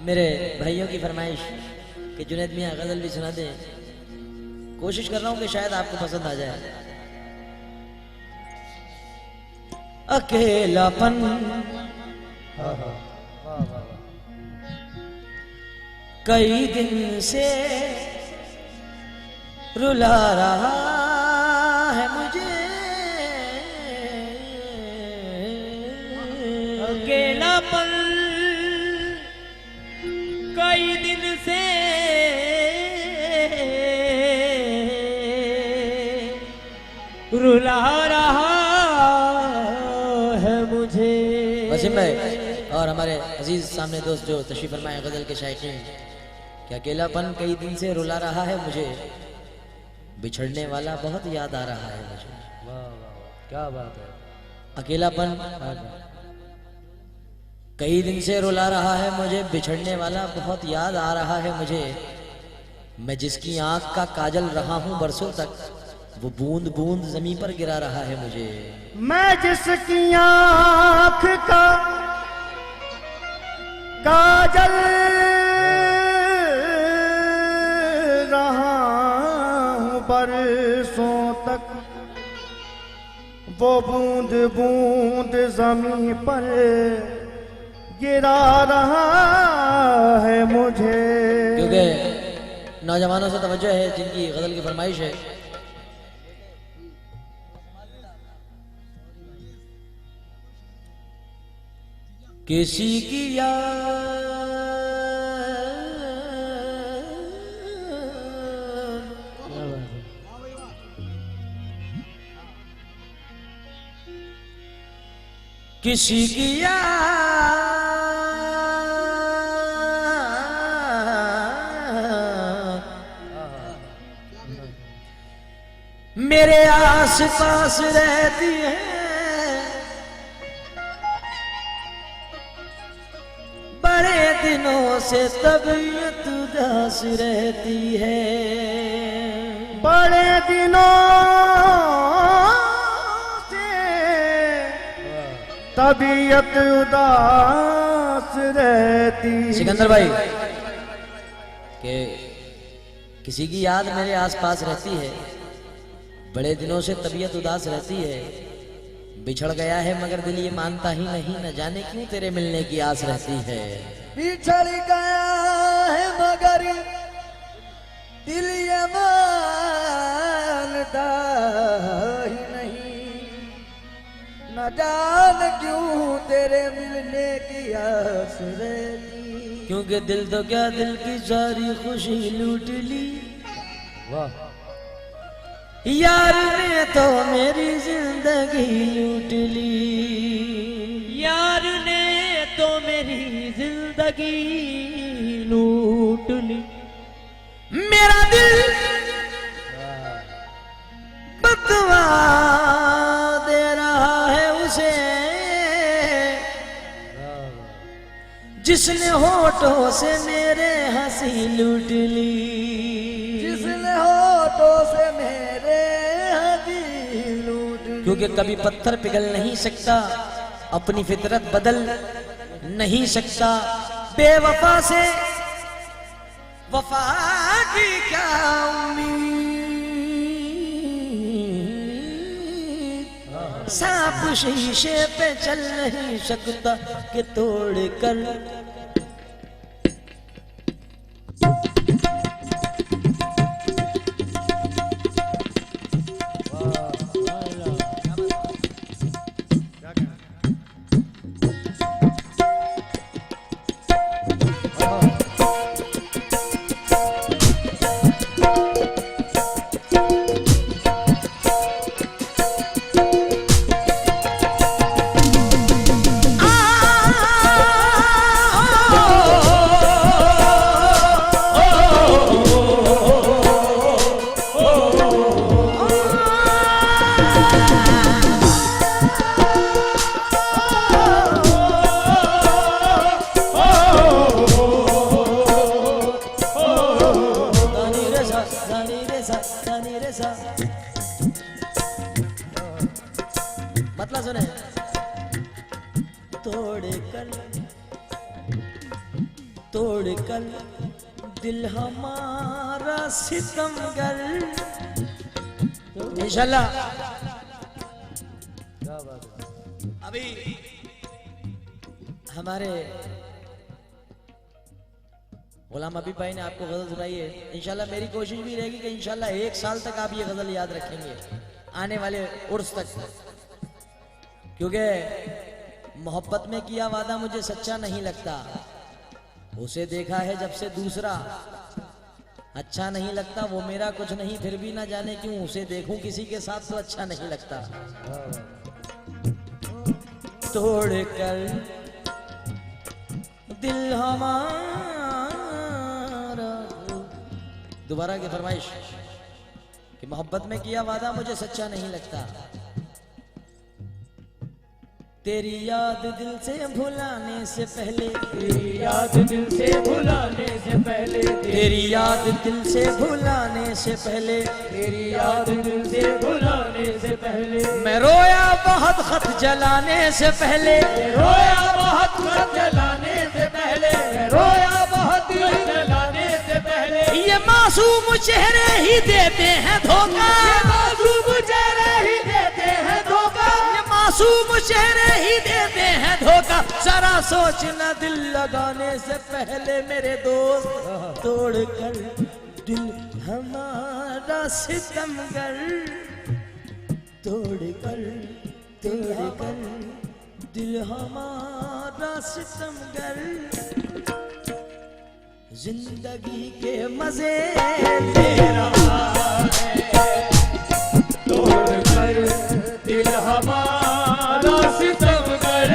मेरे भाइयों की फरमाइश कि जुनैद मियां गजल भी सुना दें। कोशिश कर रहा हूं कि शायद आपको पसंद आ जाए। अकेलापन कई दिन से रुला रहा है मुझे, अकेलापन कई दिन से रुला रहा है मुझे। वसीम भाई और हमारे अजीज सामने दोस्त जो तशरीफ फरमाए गजल के शायकीन, कि अकेलापन कई दिन से रुला रहा है मुझे, बिछड़ने वाला बहुत याद आ रहा है मुझे। वाह वाह क्या बात है। अकेलापन कई दिन से रुला रहा है मुझे, बिछड़ने वाला बहुत याद आ रहा है मुझे। मैं जिसकी आंख का काजल रहा हूं बरसों तक, वो बूंद बूंद जमीन पर गिरा रहा है मुझे। मैं जिसकी आंख का काजल रहा हूं बरसों तक, वो बूंद बूंद जमीन पर गिरा रहा है मुझे। क्योंकि नौजवानों से तवज्जो है जिनकी गजल की फरमाइश है। किसी की याद किसी की याद मेरे आस पास रहती है, बड़े दिनों से तबीयत उदास रहती है, बड़े दिनों से तबीयत उदास रहती। सिकंदर भाई के किसी की याद मेरे आसपास रहती है, बड़े दिनों से तबीयत उदास रहती है, बिछड़ गया है मगर दिल ये मानता ही नहीं, न जाने क्यों तेरे मिलने की आस रहती है। बिछड़ गया है मगर दिल ये मानता ही नहीं, न जान क्यों तेरे मिलने की आस रहती। क्योंकि दिल तो क्या दिल की सारी खुशी लूट ली, वाह यार ने तो मेरी जिंदगी लूट ली, यार ने तो मेरी जिंदगी लूट ली। मेरा दिल बदवा दे रहा है उसे, जिसने होठों से मेरे हंसी लूट ली, जिसने होठों से मेरे हंसी लूट ली। क्योंकि कभी पत्थर पिघल नहीं सकता, अपनी फितरत बदल नहीं सकता, बेवफा से वफा की क्या उम्मीद, सांप शीशे पे चल नहीं सकता कि तोड़ कर। तोड़ कर दिल हमारा सितमगर। इंशाल्लाह अभी हमारे गुलाम हबीब भाई ने आपको गजल सुनाई है। इंशाल्लाह मेरी कोशिश भी रहेगी कि इंशाल्लाह 1 साल तक आप ये गजल याद रखेंगे आने वाले उर्स तक, क्योंकि मोहब्बत में किया वादा मुझे सच्चा नहीं लगता, उसे देखा है जब से दूसरा अच्छा नहीं लगता, वो मेरा कुछ नहीं फिर भी ना जाने क्यों उसे देखूं किसी के साथ तो अच्छा नहीं लगता। तोड़ कर दिल हमारा, दोबारा की फरमाइश कि मोहब्बत में किया वादा मुझे सच्चा नहीं लगता, तेरी याद दिल से भुलाने से पहले, तेरी याद दिल से भुलाने से पहले, तेरी याद दिल से भुलाने से पहले, तेरी याद दिल से भुलाने से पहले, मैं रोया बहुत खत जलाने से पहले, रोया बहुत खत जलाने से पहले, रोया बहुत दिल जलाने से पहले, ये मासूम चेहरे ही देते हैं धोखा, मासूम चेहरे ही देते हैं धोखा, मासूम चेहरे ही देते हैं धोखा, जरा सोचना दिल लगाने से पहले मेरे दोस्त, तोड़ कर दिल हमारा सितमगर, तोड़ कर दिल हमारा सितमगर, जिंदगी के मजे ले रहा है, तोड़ कर दिल हमारा सितमगर,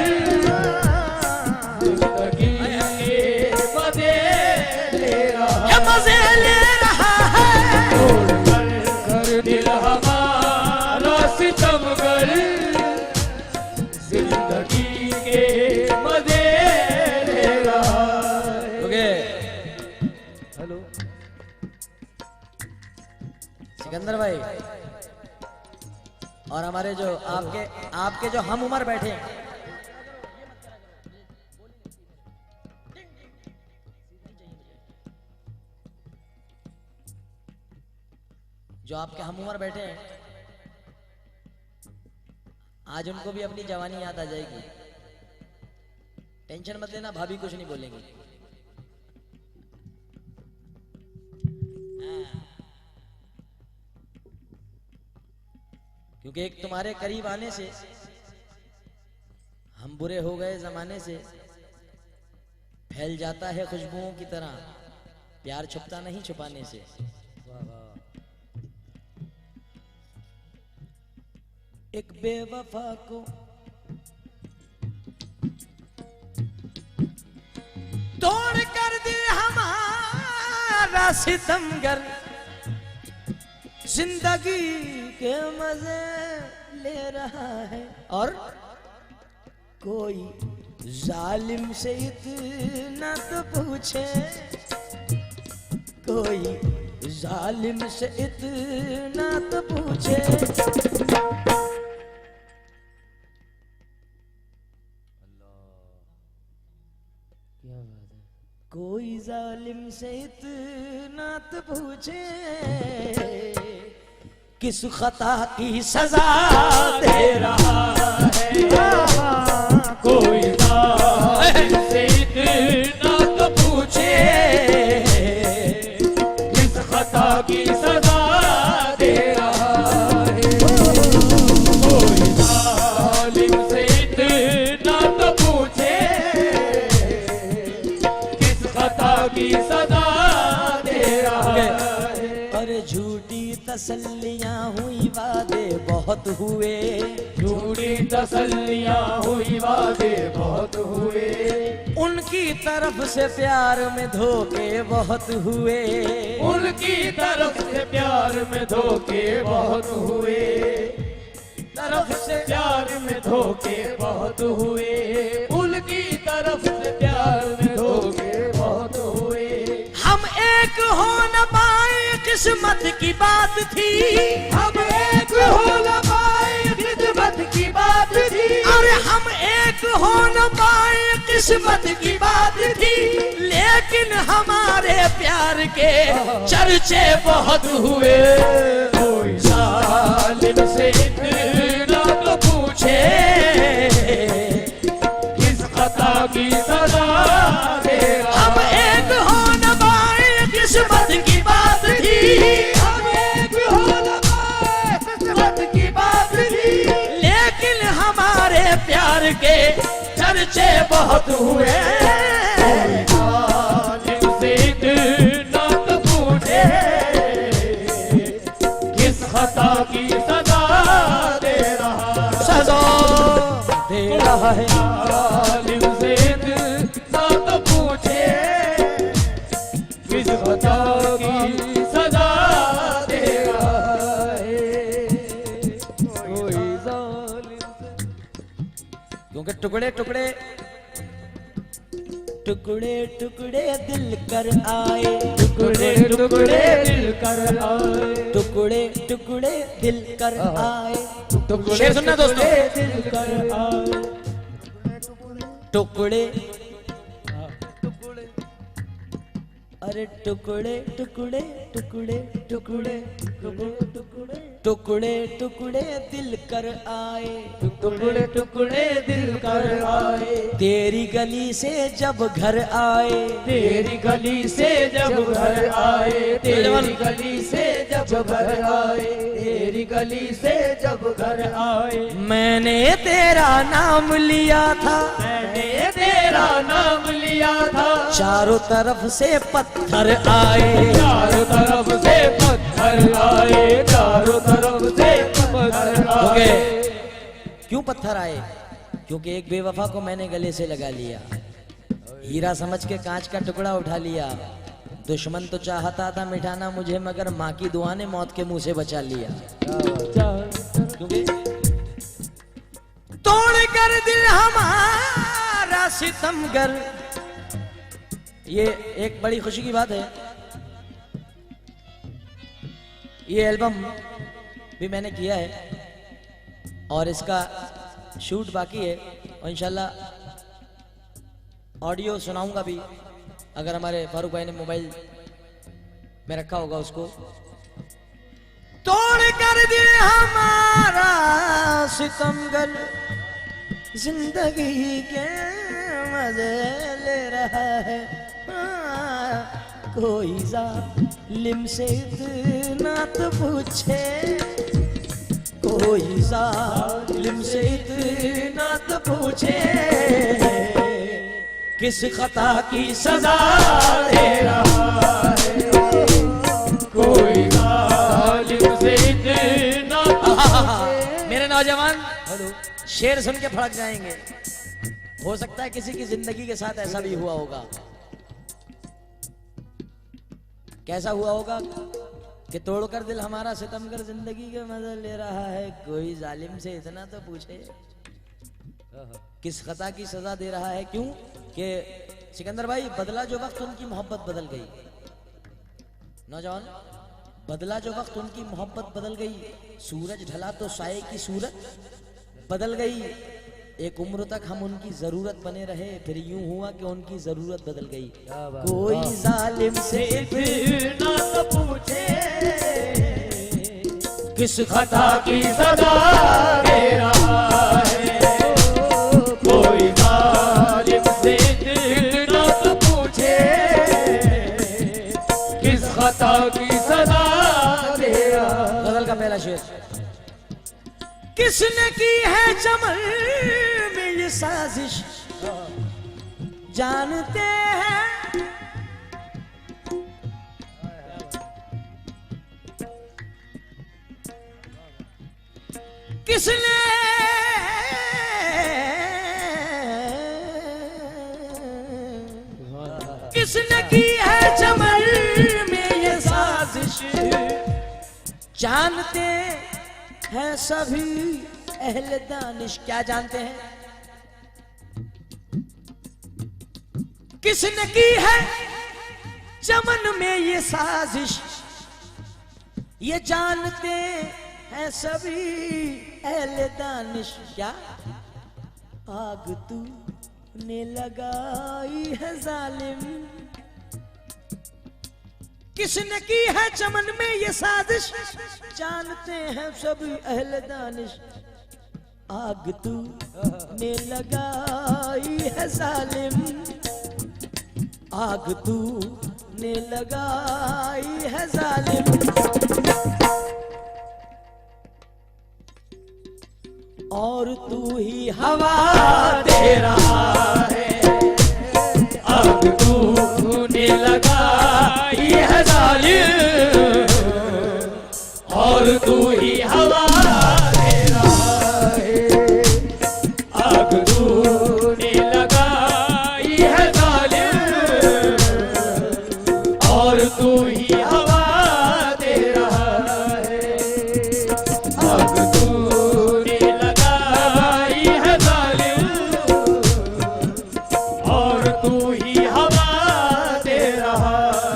जिंदगी के मजे ले रहा है, मजे ले रहा है, तोड़ कर दिल हमारा सितमगर, जिंदगी के मजे ले रहा है। हेलो सिकंदर भाई और हमारे जो आपके जो हम उम्र बैठे हैं, जो आपके हम उम्र बैठे हैं, आज उनको भी अपनी जवानी याद आ जाएगी। टेंशन मत लेना, भाभी कुछ नहीं बोलेंगी। क्योंकि एक तुम्हारे करीब आने से हम बुरे हो गए जमाने से, फैल जाता है खुशबुओं की तरह, प्यार छुपता नहीं छुपाने से। एक बेवफा को तोड़ कर दिल हमारा सितमगर, जिंदगी के मजे ले रहा है, और कोई जालिम से इतना तो पूछे, कोई जालिम से इतना तो पूछे, कोई जालिम से इतना तो पूछे, किस खता की सजा दे रहा है, कोई जालिम से इतना तो पूछे, किस खता की सजा दे रहा है, कोई जालिम से इतना तो पूछे, किस खता की सजा दे रहा है। अरे झूठी तसल्लियां हुई वादे बहुत हुए, झूठी तसल्लियां हुई वादे बहुत हुए, उनकी तरफ से प्यार में धोखे बहुत हुए, उनकी तरफ से प्यार में धोखे बहुत हुए, तरफ से प्यार में धोखे बहुत हुए, उनकी तरफ से प्यार में धोखे बहुत हुए। हम एक हो न पाए किस्मत की बात थी, हम एक हो न पाए किस्मत की बात थी, अरे हम एक हो न न पाए किस्मत की बात थी, लेकिन हमारे प्यार के चर्चे बहुत हुए। कोई जालिम से इतना तो पूछे, किस खता की सजा दे रहा। हम एक हो न पाए किस्मत की बात थी, हम एक हो न पाए किस्मत की बात थी, लेकिन हमारे प्यार के चर्चे बहुत हुए। जालिम से इतना तो पूछे, किस खता की सजा दे रहा। सजा दे रहा है। जालिम से इतना तो पूछे, किस खता की सजा दे रहा है। कोई जालिम क्योंकि टुकड़े टुकड़े टुकड़े टुकड़े दिल कर आए, टुकड़े टुकड़े दिल कर आए, टुकड़े टुकड़े दिल कर आए। टुकड़े शेर सुनना दोस्तों। टुकड़े दिल कर आए। टुकड़े अरे टुकड़े टुकड़े टुकड़े टुकड़े टुकड़े टुकड़े टुकड़े दिल कर आए, टुकड़े टुकड़े दिल कर आए। तेरी गली से जब घर आए, तेरी गली से जब घर आए, तेरी गली से जब घर आए, तेरी गली से जब घर आए। मैंने तेरा नाम लिया था, मैंने तेरा नाम लिया था, चारों तरफ से पत्थर आए, चारों तरफ से पत्थर आए, चारों तरफ से पत्थर आए। क्यों पत्थर आए? क्योंकि एक बेवफा को मैंने गले से लगा लिया, हीरा समझ के कांच का टुकड़ा उठा लिया। दुश्मन तो चाहता था मिटाना मुझे, मगर माँ की दुआ ने मौत के मुंह से बचा लिया। क्योंकि तोड़ कर दिल हमारा सितमगर। ये एक बड़ी खुशी की बात है, ये एल्बम भी मैंने किया है और इसका शूट बाकी है और इंशाल्लाह ऑडियो सुनाऊंगा भी, अगर हमारे फारूक भाई ने मोबाइल में रखा होगा उसको। तोड़ कर दिल हमारा सितमगर, जिंदगी के मजे ले रहा है। कोई जालिम से इतना तो पूछे, कोई जालिम से इतना तो पूछे, किस खता की सजा दे रहा है। कोई जालिम से इतना तो पूछे। मेरे नौजवान शेर सुन के फड़क जाएंगे। हो सकता है किसी की जिंदगी के साथ ऐसा भी हुआ होगा। कैसा हुआ होगा कि तोड़कर दिल हमारा सितमगर, जिंदगी के मजे ले रहा है। कोई जालिम से इतना तो पूछे, किस खता की सजा दे रहा है। क्यों कि सिकंदर भाई, बदला जो वक्त उनकी मोहब्बत बदल गई। नौजवान, बदला जो वक्त उनकी मोहब्बत बदल गई। सूरज ढला तो साये की सूरत बदल गई। एक उम्र तक हम उनकी जरूरत बने रहे, फिर यूं हुआ कि उनकी जरूरत बदल गई। कोई जालिम से इतना तो पूछे, किस खता की सजा दे रहा है। कोई जालिम से इतना तो पूछे, किस खता की सजा दे रहा है। गजल का पहला शेर। किसने की है चमन में ये साजिश, जानते हैं किसने किसने की है चमन में ये साजिश, जानते हैं सभी अहले दानिश। क्या जानते हैं? किसने की है चमन में ये साजिश, ये जानते हैं सभी अहले दानिश। क्या आग तू ने लगाई है जालिम। किसने की है चमन में ये साजिश, जानते हैं सभी अहले दानिश। आग तू ने लगाई है जालिम, आग तू ने लगाई है जालिम। और तू ही हवा दे रहा है, आग तूने लगाई है जालिम, और तू ही हवा दे रहा है। आग तूने लगाई है जालिम, और तू ही हवा दे रहा है। आग तूने लगाई है जालिम, और तू ही हवा दे रहा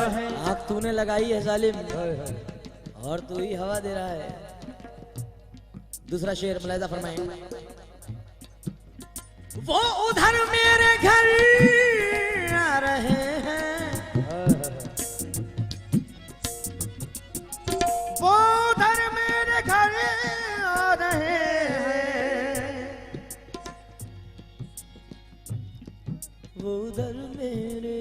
है। आग तूने लगाई है जालिम, और तू ही हवा दे रहा है। दूसरा शेर मुलाहिजा फरमाएं। वो उधर मेरे घर आ रहे हैं, वो उधर मेरे घर आ रहे हैं, वो उधर मेरे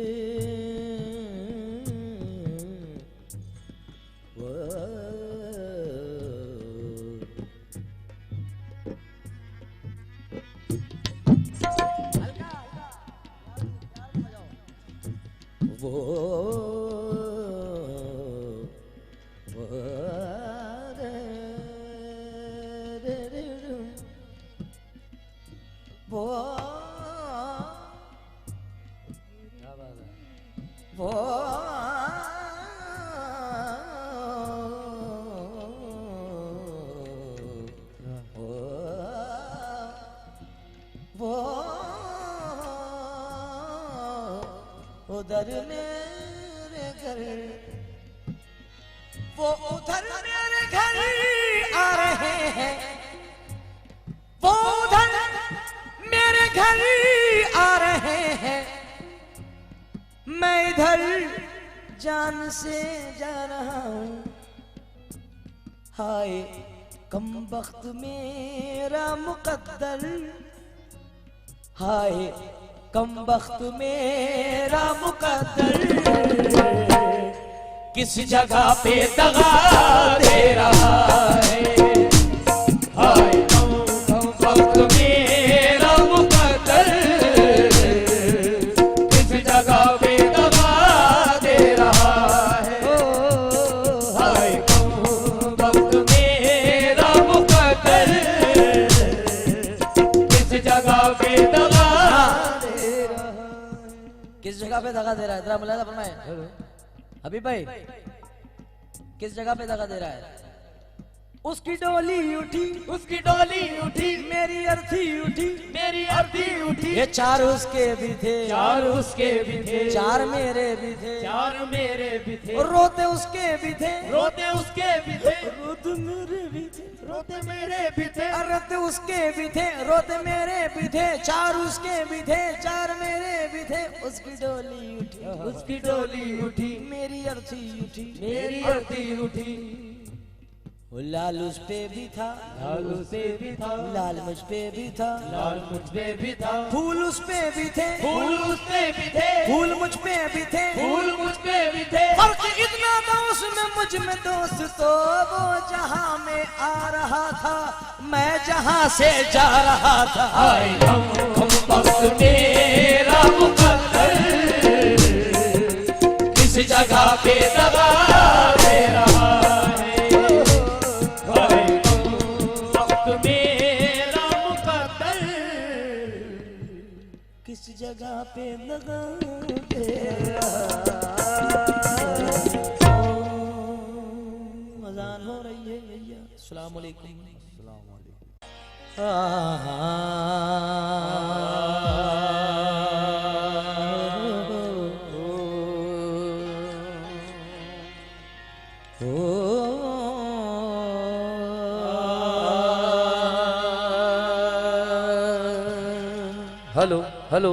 उधर मेरे घर, वो उधर मेरे घर आ रहे हैं, वो उधर मेरे घर आ रहे हैं। मैं इधर जान से जा रहा हूँ, हाय कम वक्त मेरा मुकद्दर, हाय कम वक्त मेरा मुकद्दर। किस जगह पे दगा दे रहा है, हाय कम वक्त मेरा मुकद्दर। किस जगह पे दगा दे रहा है, हाय कम वक्त मेरा मुकद्दर। किस जगह पे दगा, किस जगह पे दगा दे रहा है? जरा मुलाहिजा फरमाएं हबीब भाई, किस जगह पे दगा दे रहा है? उसकी डोली उठी, उसकी डोली उठी, मेरी अर्थी उठी, मेरी अर्थी उठी। ये चार उसके भी थे, चार उसके भी थे, चार मेरे भी थे, चार मेरे भी थे। और रोते उसके भी थे, रोते उसके भी थे, रोते मेरे भी थे, रोते मेरे भी थे। रोते उसके भी थे, रोते मेरे भी थे। चार उसके भी थे, चार मेरे भी थे। उसकी डोली उठी, उसकी डोली उठी, मेरी अर्थी उठी, मेरी अर्थी उठी। वो लाल उस पे भी था, लाल उस पे भी था, लाल मुझ पे भी था, लाल मुझ पे भी था। फूल उस पे भी थे, फूल उस पे भी थे, फूल मुझ पे भी थे, फूल मुझ पे भी थे। फर्क इतना था उसमें मुझ में दोस्त, तो वो जहां में आ रहा था, मैं जहां से जा रहा था। हाय कम वक्त मेरा मुकद्दर, किस जगह पे दगा दे रहा है। हाय कम वक्त मेरा मुकद्दर, किस जगह पे दगा दे रहा। अज़ान हो रही है भैया। अस्सलाम वालेकुम। हेलो हेलो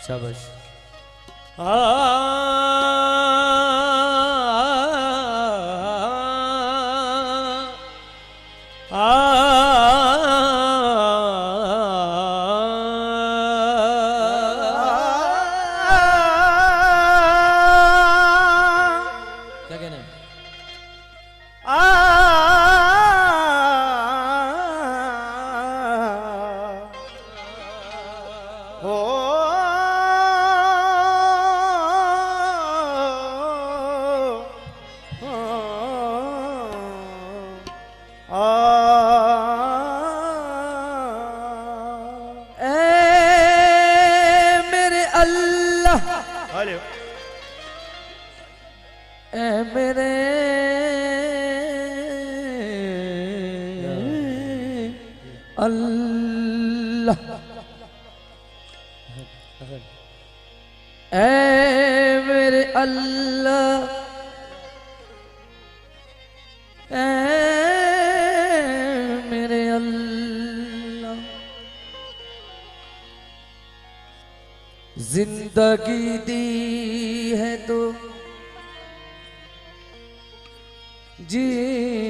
शाबाश। क्या कहना है? मेरे अल्लाह, हेलो ए मेरे अल्लाह, ए मेरे अल्लाह, ए मेरे अल्लाह, जिंदगी दी है तो जीने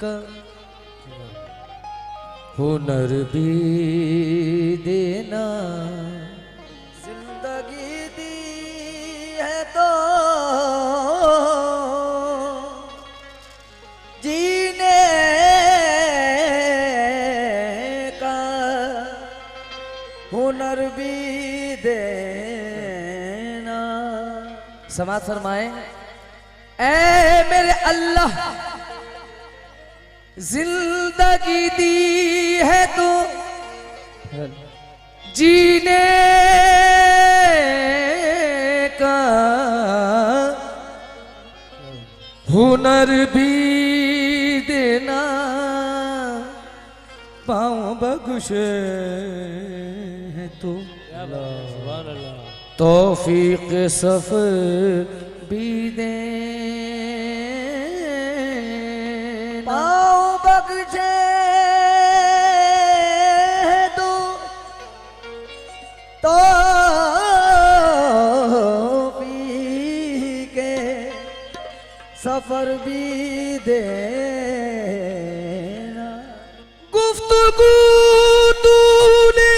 का हुनर भी देना, जिंदगी दी है तो जीने का हुनर भी देना। समाज फरमाए, ए मेरे अल्लाह, जिंदगी दी है तो जीने का हुनर भी देना, पाँव बख्शे है तो तौफीक सफर भी देना, पाँव बख्शे तो के सफर भी देना। गुफ्तगू तूने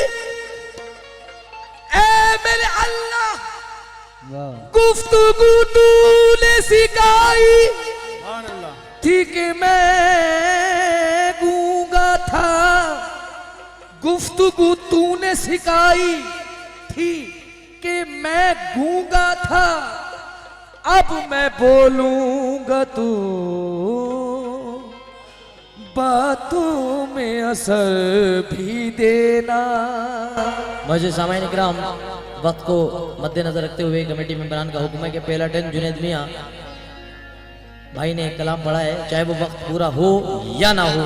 ए मेरे अल्लाह, गुफ्तगू तूने सिखाई थी कि मैं गूंगा था, गुफ्तगू तूने सिखाई थी कि मैं गूंगा था, अब मैं बोलूंगा तो बातों में असर भी देना। मौजूद सामाइन इकराम, वक्त को मद्देनजर रखते हुए कमेटी मेंबरान का हुक्म है कि पहला टर्न जुनैद मियां भाई ने कलाम पढ़ा है, चाहे वो वक्त पूरा हो या ना हो,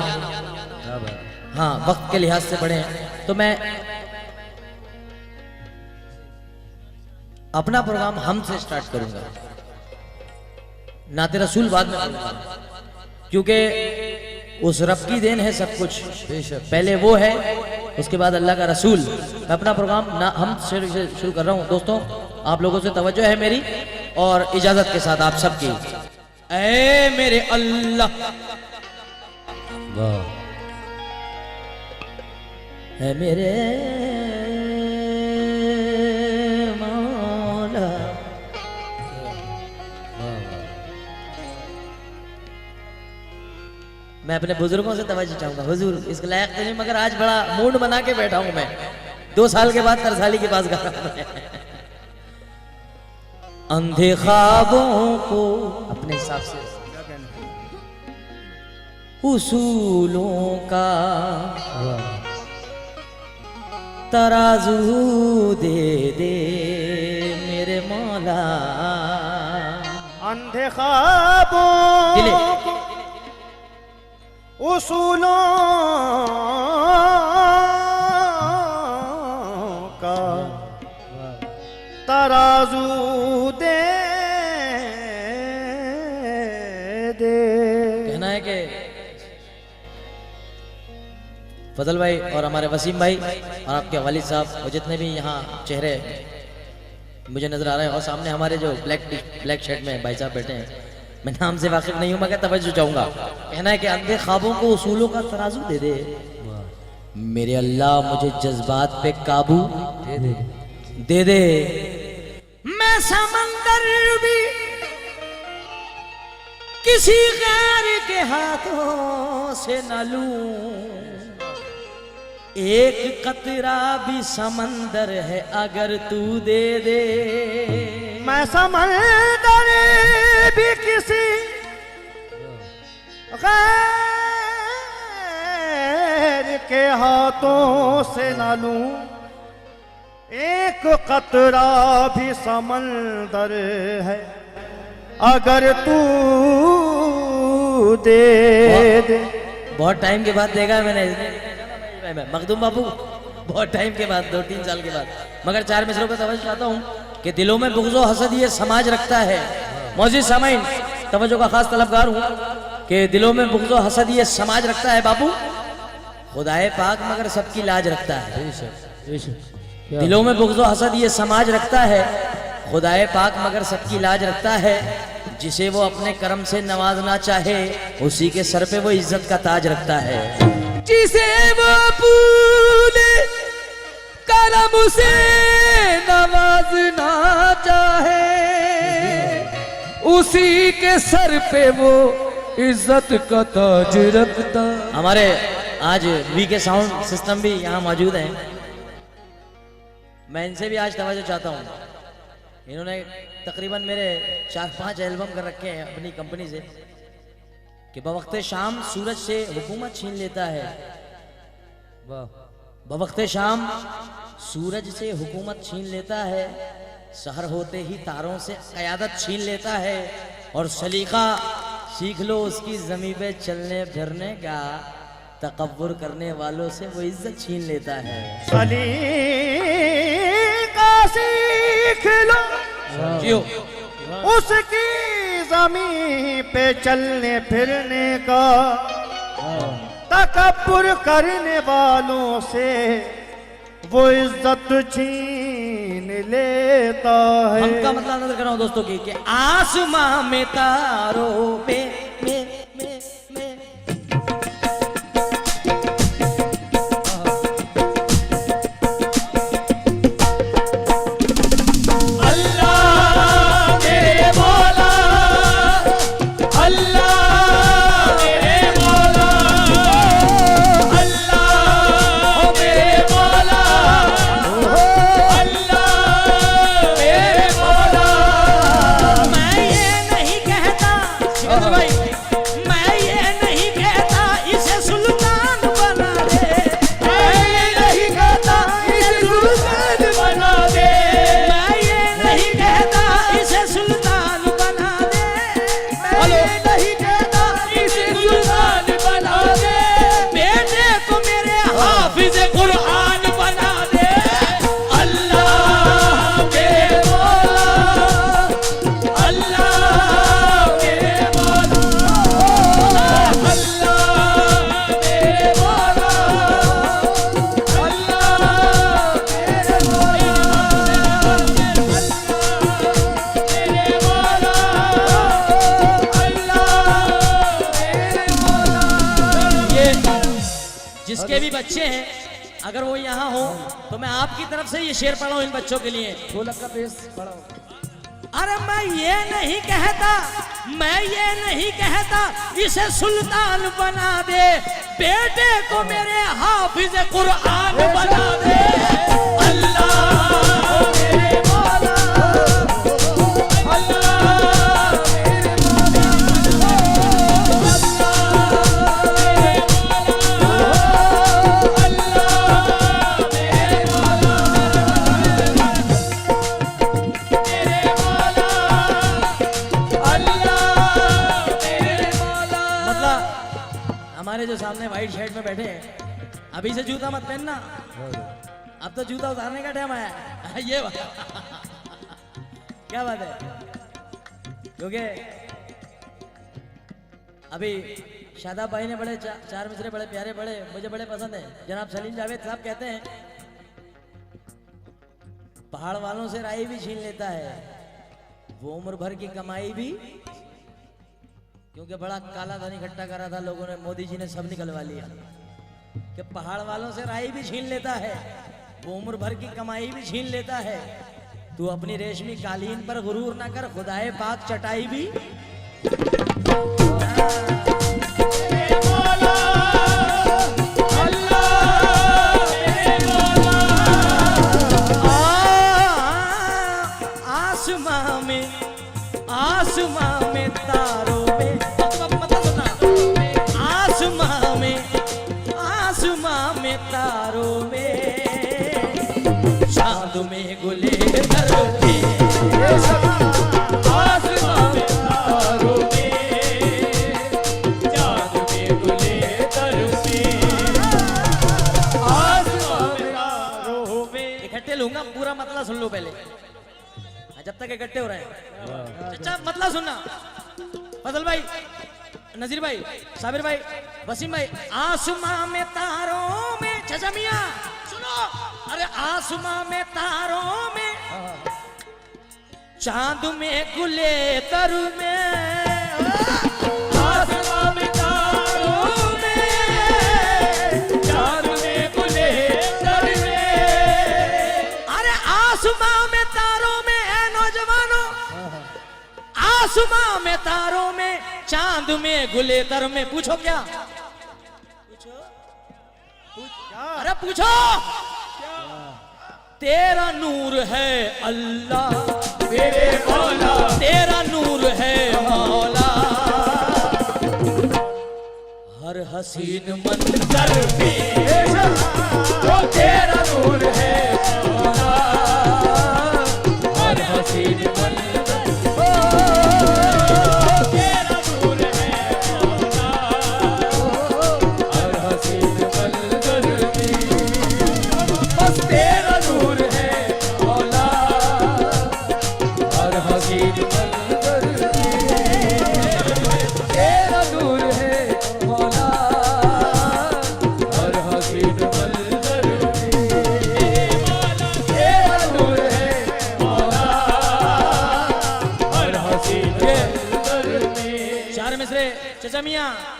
हाँ वक्त के लिहाज से पढ़े। तो मैं अपना प्रोग्राम हम से स्टार्ट करूंगा, नाते रसूल बाद में करूंगा, क्योंकि उस रब की देन है सब कुछ, पहले वो है उसके बाद अल्लाह का रसूल। मैं अपना प्रोग्राम ना हम से शुरू कर रहा हूँ। दोस्तों आप लोगों से तवज्जो है मेरी और इजाजत के साथ आप सबकी। ऐ मेरे अल्लाह, है मेरे मौला, मैं अपने बुजुर्गों से तवज्जो चाहूंगा। हुजूर इसके लायक तो नहीं, मगर आज बड़ा मूड बना के बैठा हूं मैं। 2 साल के बाद तरसाली के पास गा रहा हूं। अंधे ख्वाबों को अपने हिसाब से उसूलों का तराजू दे दे मेरे मौला। अंधे ख्वाबों दिले को उसूलों का तराजू दे दे। कहना है कि फजल भाई और हमारे वसीम भाई और आपके वालिद साहब और जितने भी यहाँ चेहरे मुझे नजर आ रहे हैं और सामने हमारे जो ब्लैक शर्ट में भाई साहब बैठे हैं, मैं नाम से वाकिफ नहीं हूं मगर तवज्जो चाहूंगा। कहना है कि अंधे ख्वाबों को उसूलों का तराजू दे दे मेरे अल्लाह, मुझे जज्बात पे काबू दे दे। मैं समंदर भी किसी गैर के हाथों से न लूं, एक कतरा भी समंदर है अगर तू दे दे। मैं समंदर भी किसी गैर के हाथों से न लूं, एक कतरा भी समंदर है अगर तू दे दे। बहुत टाइम के बाद देखा है मैंने मखदूम बाबू, बहुत टाइम के बाद 2-3 साल के बाद। मगर 4 मिसरों पर तवज्जो चाहता हूँ कि दिलों में बुग़्ज़ो हसद ये समाज रखता है। मौजूद सामाइन तवज्जो का खास तलबगार हूँ कि दिलों में बुग़्ज़ो हसद ये समाज रखता है बाबू, खुदाए पाक मगर सबकी लाज रखता है। दिलों में बुग़्ज़ो हसद ये समाज रखता है, खुदाए पाक मगर सबकी लाज रखता है। जिसे वो अपने करम से नवाजना चाहे उसी के सर पे वो इज्जत का ताज रखता है। जिसे वो पूरे करम से नवाजना चाहे उसी के सर पे वो इज्जत का ताज रखता। हमारे आज वी के साउंड सिस्टम भी यहाँ मौजूद हैं, मैं इनसे भी आज तवज्जो चाहता हूँ। इन्होंने तकरीबन मेरे 4-5 एल्बम कर रखे हैं अपनी कंपनी से कि बवक्ते शाम सूरज से हुकूमत छीन लेता है, बवक्ते शाम सूरज से हुकूमत छीन लेता है, सहर होते ही तारों से क़यादत छीन लेता है, और सलीका सीख लो उसकी ज़मीं पे चलने फिरने का, तकब्बुर करने वालों से वो इज्जत छीन लेता है। सलीका सीख लो जियो उसकी ज़मीं पे चलने फिरने का, तकब्बुर करने वालों से वो इज्जत छीन लेता है। हम का मतलब नजर कर रहा हूं दोस्तों की कि आसमां में तारों पे में जिसके भी बच्चे हैं अगर वो यहाँ हो तो मैं आपकी तरफ से ये शेर पढ़ा हूँ इन बच्चों के लिए। ढोलक का बेस पढ़ाओ। अरे मैं ये नहीं कहता, मैं ये नहीं कहता इसे सुल्तान बना दे, बेटे को मेरे हाफिज कुरान बना दे। सामने व्हाइट शर्ट में बैठे हैं, अभी से जूता मत पहनना, अब तो जूता उतारने का टाइम आया है। ये बात क्या बात है, क्योंकि अभी शादाब भाई ने बड़े चार मिसरे बड़े प्यारे बड़े मुझे बड़े पसंद है। जनाब सलीम जावेद साहब कहते हैं पहाड़ वालों से राई भी छीन लेता है वो उम्र भर की कमाई भी, क्योंकि बड़ा काला धन इकट्ठा करा था लोगों ने, मोदी जी ने सब निकलवा लिया। कि पहाड़ वालों से राई भी छीन लेता है वो उम्र भर की कमाई भी छीन लेता है। तू अपनी रेशमी कालीन पर गुरूर ना कर, खुदाए पाक चटाई भी आसमां में तारों में, मतलब सुना, आसमां में तारों में, चांद में गुले धरती, आसमां में तारों में, चांद में गुले धरती, आसमां में तारों में। इकट्ठे लूंगा, पूरा मतलब सुन लो पहले, जब तक इकट्ठे हो रहे हैं। अच्छा मतलब सुनना, फजल भाई, नजीर भाई, साबिर भाई, वसीम भाई। आसमां में तारों में, चाचा मियां सुनो, अरे आसमां में तारों में, चांद में गुले तर में, आसमां में तारों में, चांद में गुले तर में, अरे आसमां में तारों में, आसमां में तारों में, चांद में गुलेतर में। पूछो क्या, अरे पूछो, तेरा नूर है अल्लाह मेरे मौला, तेरा नूर है मौला, हर हसीन मंजर में वो तेरा नूर है मौला, हर हसीन मंजर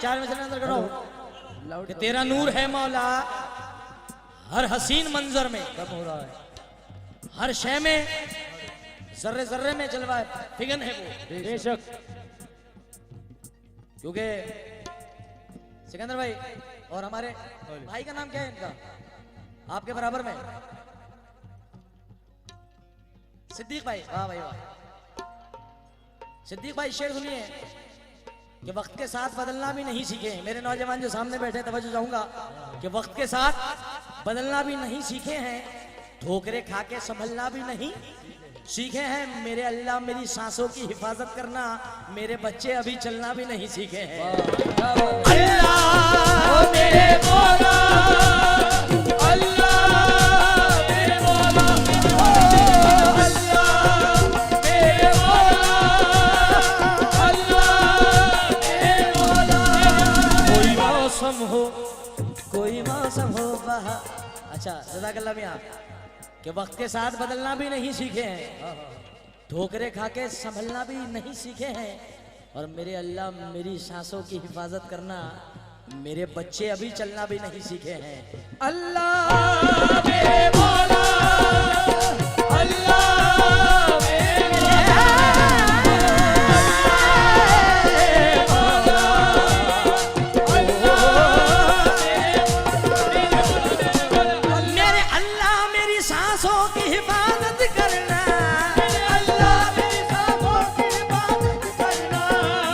चार में अंदर करो कि तेरा नूर है मौला, हर हसीन मंजर में, कब हो रहा है, हर शय में, जर्रे जर्रे में जलवा फिगन है वो, बेशक। क्योंकि सिकंदर भाई और हमारे भाई का नाम क्या है इनका, आपके बराबर में, सिद्दीक भाई। वाह भाई वाह, सिद्दीक भाई शेर सुनिए कि वक्त के साथ बदलना भी नहीं सीखे। मेरे नौजवान जो सामने बैठे, तवज्जो चाहूंगा कि वक्त के साथ बदलना भी नहीं सीखे हैं, ठोकरे खा के संभलना भी नहीं सीखे हैं। मेरे अल्लाह मेरी सांसों की हिफाजत करना, मेरे बच्चे अभी चलना भी नहीं सीखे हैं। अल्लाह मेरे मौला, अल्लाह मेरे मौला, कोई मौसम हो बहा। अच्छा जज़ाकल्लाह मियां, कि वक्त के साथ बदलना भी नहीं सीखे हैं, ठोकरे खा के संभलना भी नहीं सीखे हैं, और मेरे अल्लाह मेरी सांसों की हिफाजत करना, मेरे बच्चे अभी चलना भी नहीं सीखे हैं। अल्लाह मेरे मौला, अल्लाह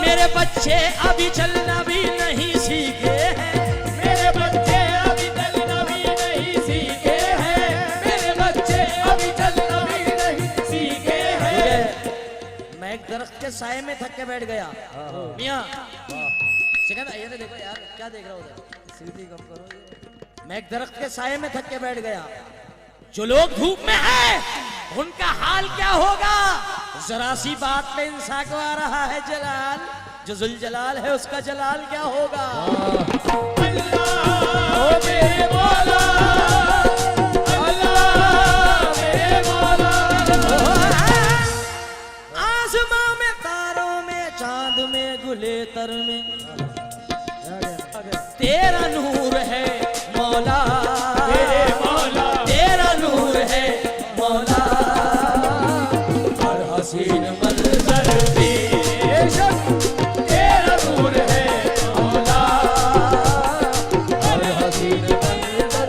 मेरे बच्चे अभी चलना भी नहीं सीखे हैं, मेरे बच्चे अभी चलना भी नहीं सीखे हैं, मेरे बच्चे अभी चलना भी नहीं सीखे हैं। मैं एक दरख्त के साए में थक के बैठ गया मियां, सिकंदर ये देखो यार, क्या देख रहा हो उधर? सीधी कब करो ये। मैं एक दरख्त के साये में थक के बैठ गया। जो लोग धूप में हैं उनका हाल क्या होगा? जरा सी बात पे इंसान को आ रहा है जलाल, जो जुल जलाल है उसका जलाल क्या होगा? अल्लाह मेरे मौला, अल्लाह मेरे मौला। आसमां में, तारों में, चांद में, गुलेतर में तेरा नूर है मौला, मेरे मौला, तेरा नूर है मौला। हर हसीन मंजर पे बेशक तेरा नूर है मौला। हर हसीन मंजर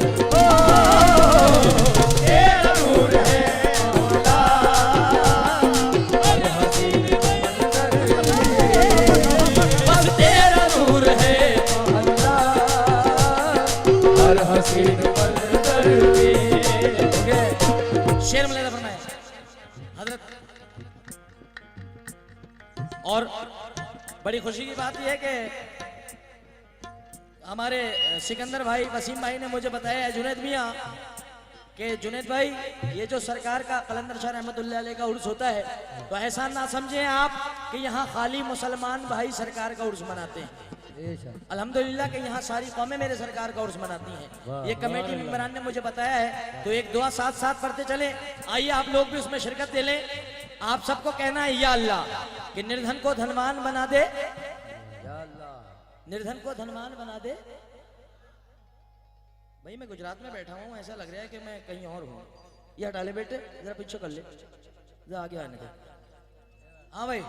तेरा नूर है मौला। हर हसीन मंजर बस तेरा नूर है मौला। हर हसीन मंजर पे। शेर मलेदा फरमाए हजरत। और बड़ी खुशी की बात यह है कि हमारे सिकंदर भाई, वसीम भाई ने मुझे बताया है, जुनैद मियाँ, कि जुनैद भाई ये जो सरकार का कलंदर शाह रहमतुल्लाह अलैह का उर्स होता है, तो ऐसा ना समझें आप कि यहाँ खाली मुसलमान भाई सरकार का उर्स मनाते हैं। अल्हम्दुलिल्लाह कि यहाँ सारी कौमें मेरे सरकार का उर्स मनाती हैं। ये कमेटी मेंबरान ने मुझे बताया है, तो एक दुआ साथ साथ पढ़ते चलें। आइए आप लोग भी उसमें शिरकत दे लें। आप सबको कहना है या अल्लाह कि निर्धन को धनवान बना दे, निर्धन को धनवान बना दे। भाई मैं गुजरात में बैठा हूँ, ऐसा लग रहा है कि मैं कहीं और हूँ। ये हटा ले बेटे, जरा पीछे कर ले, जरा आगे आने दे। हाँ भाई,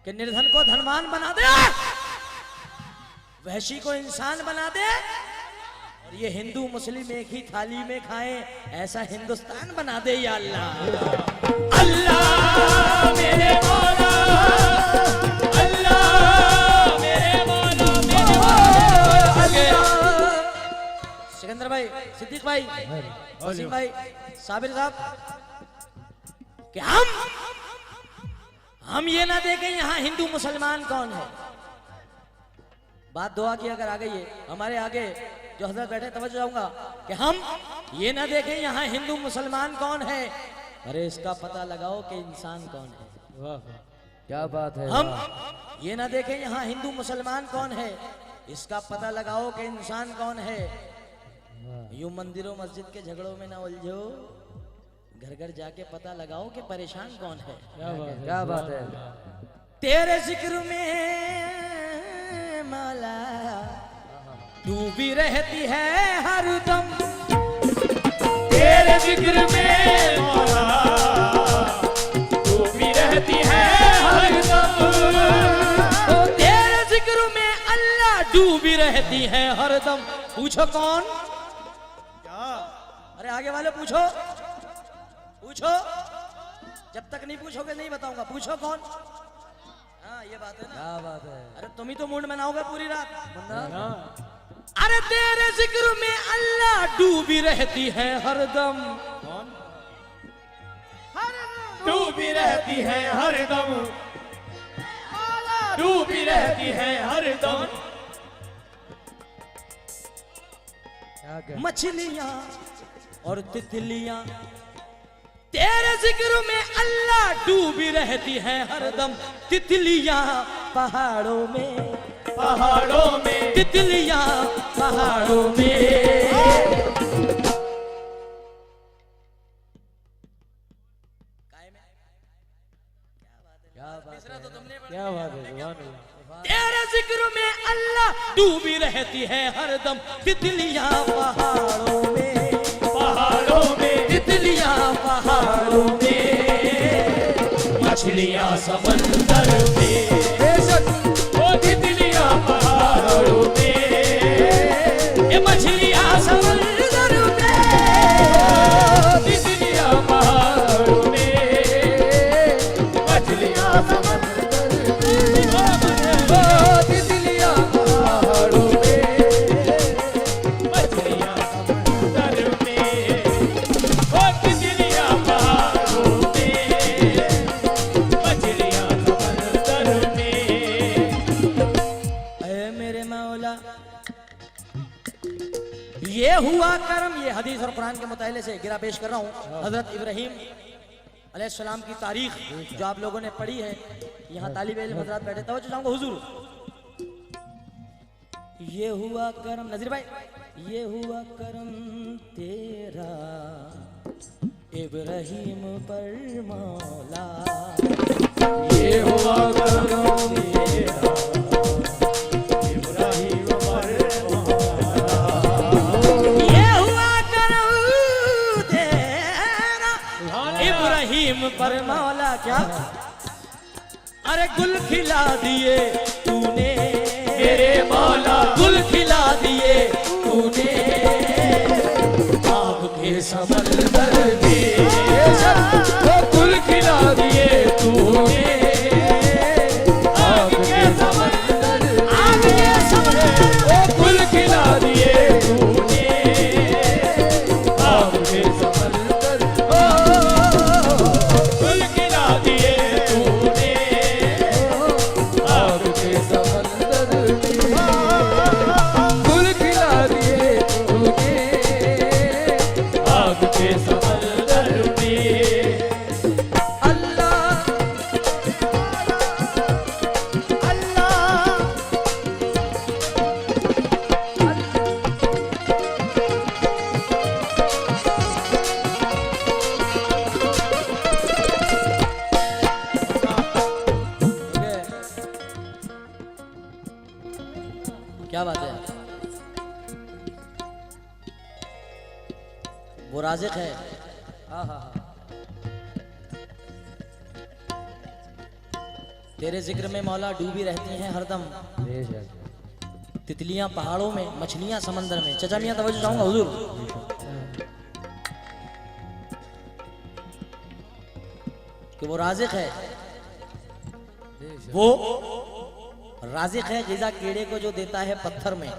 कि निर्धन को धनवान बना दे, वहशी को इंसान बना दे, और ये हिंदू मुस्लिम एक ही थाली में खाएं, ऐसा हिंदुस्तान बना दे या अल्लाह। अल्लाह मेरे मौला, अल्लाह मेरे मौला, मेरे मौला। सिकंदर भाई, सिद्दीक भाई, वसीम भाई, साबिर साहब, कि हम ये ना देखें यहाँ हिंदू मुसलमान कौन है। बात दुआ की अगर आ गई है हमारे आगे जो हजरत बैठे, तवज्जो चाहूंगा कि हम ये ना देखें यहाँ हिंदू मुसलमान कौन है, अरे इसका पता लगाओ कि इंसान कौन है। क्या बात है। हम ये ना देखें यहाँ हिंदू मुसलमान कौन है, इसका पता लगाओ कि इंसान कौन है। यूं मंदिरों मस्जिद के झगड़ों में ना उलझो, घर घर जाके पता लगाओ कि परेशान कौन है। क्या बात है। तेरे जिक्र में मौला डूबी रहती है हर दम, तेरे जिक्र में मौला डूबी रहती है हर दम। तो तेरे जिक्र में अल्लाह डूबी रहती है हर दम। पूछो कौन? अरे आगे वाले पूछो, पूछो, जब तक नहीं पूछोगे नहीं बताऊंगा। पूछो कौन? हाँ ये बात है ना। क्या बात है। अरे तुम ही तो मूड बनाओगे पूरी रात। अरे तेरे जिक्र में अल्लाह डूबी रहती है हरदम, डूबी रहती है हर दम, डूबी रहती है हर दम। मछलियां और तितलियां तेरे जिक्र में अल्लाह डूबी रहती है हरदम। तितलियां पहाड़ों में, पहाड़ों में, तितलियां पहाड़ों में। क्या बात है। तेरे जिक्र में अल्लाह डूबी रहती है हरदम। तितलियां पहाड़ों में, पहाड़ों में, तितलियां पहाड़ों में, मछलियां समंदर में, वो तितलियां पहाड़ों में, ये मछलियां समंदर में, तितलियां पहाड़ों में, मछलियां समंदर कुरान के मुताले से गिरा पेश कर रहा हूँ। हजरत इब्राहीम अलैहिस्सलाम की तारीख जो आप लोगों ने पढ़ी है, यहाँ तालिब इल्म हजरात बैठे, तवज्जो चाहूंगा हुजूर। ये हुआ करम नजीर भाई, ये हुआ करम तेरा इब्राहीम पर मौला, ये हुआ करम तेरा इब्राहीम पर मौला, ये हुआ करम तेरा इब्राहीम पर मौला। क्या अरे गुल खिला दिए तूने मेरे मौला, गुल खिला दिए तूने आग के समंदर में, वो गुल खिला दिए तूने आग के समंदर, आग के समंदर, वो गुल खिला दिए तूने आग के समंदर, ओ गुल खिला दिए तूने आग के समंदर में, गुल खिला दिए तूने आग के समंदर में। अल्लाह अल्लाह क्या बात है, वो राज़िक़ है। हाँ हाँ हाँ, तेरे जिक्र में मौला डूबी रहती हैं हरदम तितलियां पहाड़ों में, मछलियां समंदर में। चचा मियां तवज्जो चाहूंगा हुजूर। कि वो राज़िक़ है, वो राज़िक़ है ग़िज़ा कीड़े को जो देता है पत्थर में।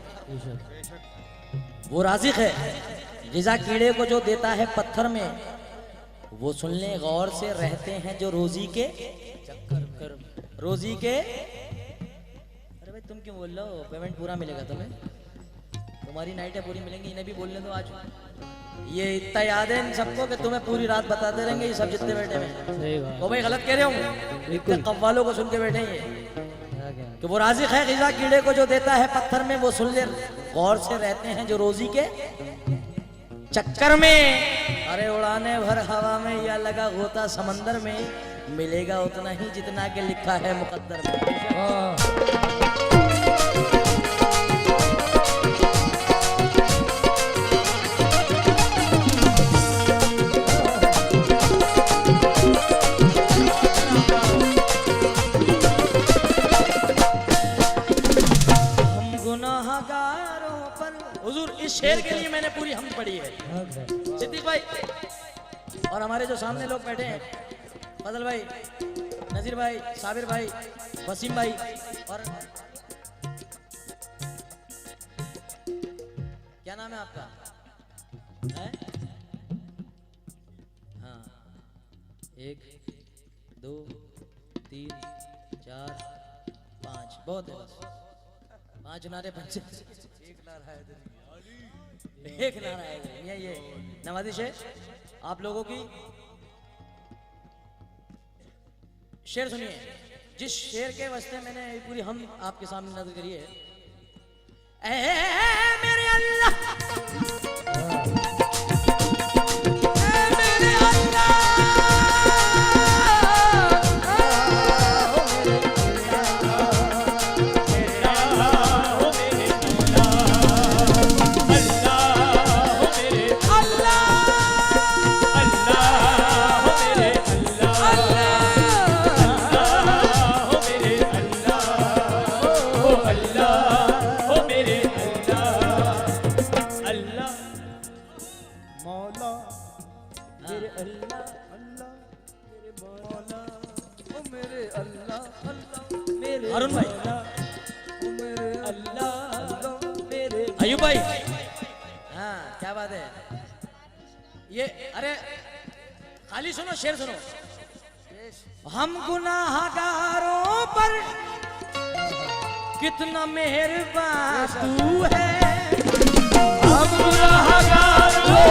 वो राज़िक़ है ग़िज़ा कीड़े को जो देता है पत्थर में। वो सुन ले गौर से रहते हैं जो रोजी के रोजी के। अरे भाई तुम क्यों बोल रहे हो, पेमेंट पूरा मिलेगा तुम्हें, तुम्हारी नाइटें पूरी मिलेंगी, इन्हें भी बोलने दो आज। ये इतना याद है इन सबको कि तुम्हें पूरी रात बताते रहेंगे ये सब जितने बैठे हैं। वो भाई गलत कह रहे हूँ, इतने कव्वालों को सुन के बैठे हैं ये कि वो राज़िक़ है ग़िज़ा कीड़े को जो देता है पत्थर में। वो सुन ले गौर से रहते हैं जो रोजी के चक्कर में। अरे उड़ाने भर हवा में या लगा होता समंदर में, मिलेगा उतना ही जितना के लिखा है मुकद्दर में। हम गुनाहगारों पर हुजूर, इस शेर के लिए मैंने पूरी हमद पढ़ी है। सिद्दीक भाई और हमारे जो सामने लोग बैठे हैं, फजल भाई, नजीर भाई, साबिर भाई, वसीम भाई और क्या नाम है आपका? है? हाँ, 1 2 3 4 5 बहुत है, बस 5 नारे 5 एक नारा है। ये नवाजिश है आप लोगों की। शेर सुनिए, जिस शेर के वास्ते मैंने पूरी हम आपके सामने नजर करी है। ऐ मेरे अल्लाह, ऐ मेरे अल्लाह, मौला मेरे अल्लाह अल्लाह मेरे मौला, ओ मेरे अल्लाह अल्लाह मेरे अरुण भाई, मौला, ओ मेरे अल्लाह अल्लाह मेरे अयूब भाई। हाँ क्या बात है ये। अरे खाली सुनो, शेर सुनो। हम गुनाहगारों पर कितना मेहरबान तू है, हम गुनाहगारों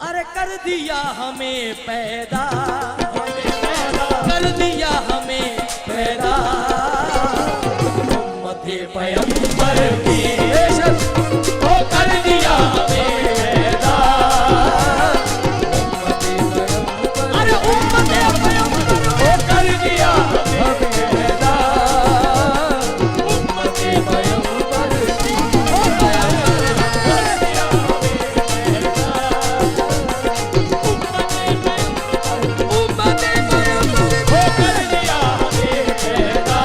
अरे कर दिया हमें पैदा, कर दिया हमें पैदा उम्मते पैगंबर की, ओ कर दिया हमें पैदा अरे उम्मते पैगंबर ओ कर दिया हमें पैदा उम्मते पैगंबर की, ओ कर दिया हमें पैदा उम्मते पैगंबर ओ कर दिया हमें पैदा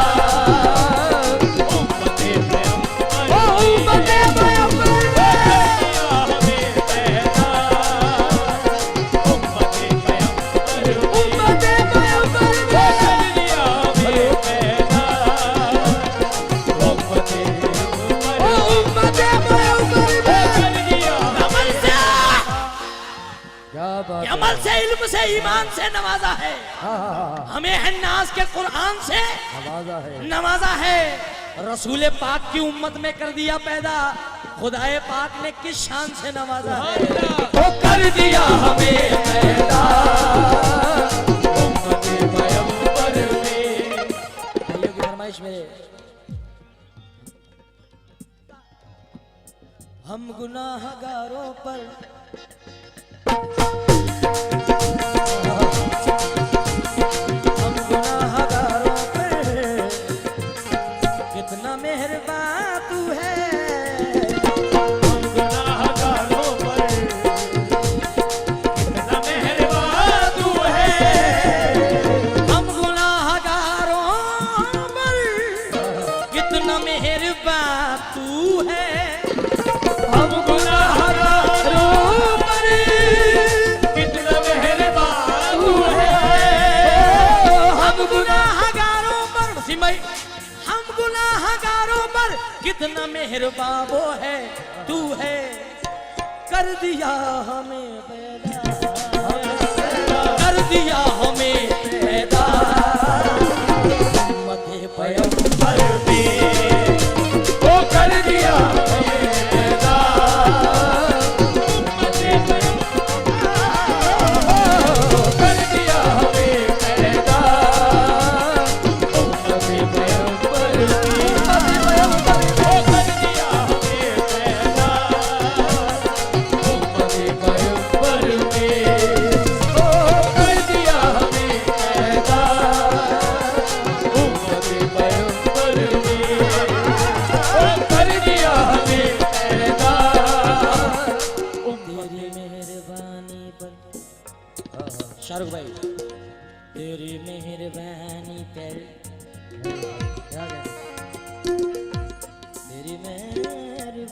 उम्मते पैगंबर ओ उम्मते पैगंबर उम्मते पैगंबर ओ उम्मते पैगंबर अमल से, क्या बात है। अमल से, इल्म से, ईमान से नवाजा है, हमें है नाज के कुरान से आवाजा है। नवाजा है, रसूल पाक की उम्मत में कर दिया पैदा, खुदाए पाक ने किस शान से नवाजा है, ओ कर दिया हमें पैदा उम्मते पैगंबर में। भाइयों की फरमाइश मेरे, हम गुनाहगारों पर हम गुनाहगारों पर कितना मेहरबान तू है, हम गुनाहगारों पर कितना मेहरबान तू है, हम गुनाहगारों पर कितना मेहरबान तू है, हम गुनाहगारों पर कितना मेहरबान तू है, हम गुनाहगारों पर वसीम भाई, हम गुनाहगारों पर कितना मेहरबान वो है तू है, कर दिया हमें पैदा, कर दिया हमें पैदा उम्मते पैगंबर ओ कर दिया हमें पैदा उम्मते ओ कर दिया हमें पैदा उम्मते पैगंबर की, ओ कर दिया हमें पैदा उम्मते पैगंबर में, ओ कर दिया हमें पैदा उम्मते पैगंबर में, ओ कर दिया हमें पैदा तेरी मेहरबानी पर शाहरुख भाई, तेरी मेहरबानी पर क्या कहना? तेरी मेहरबानी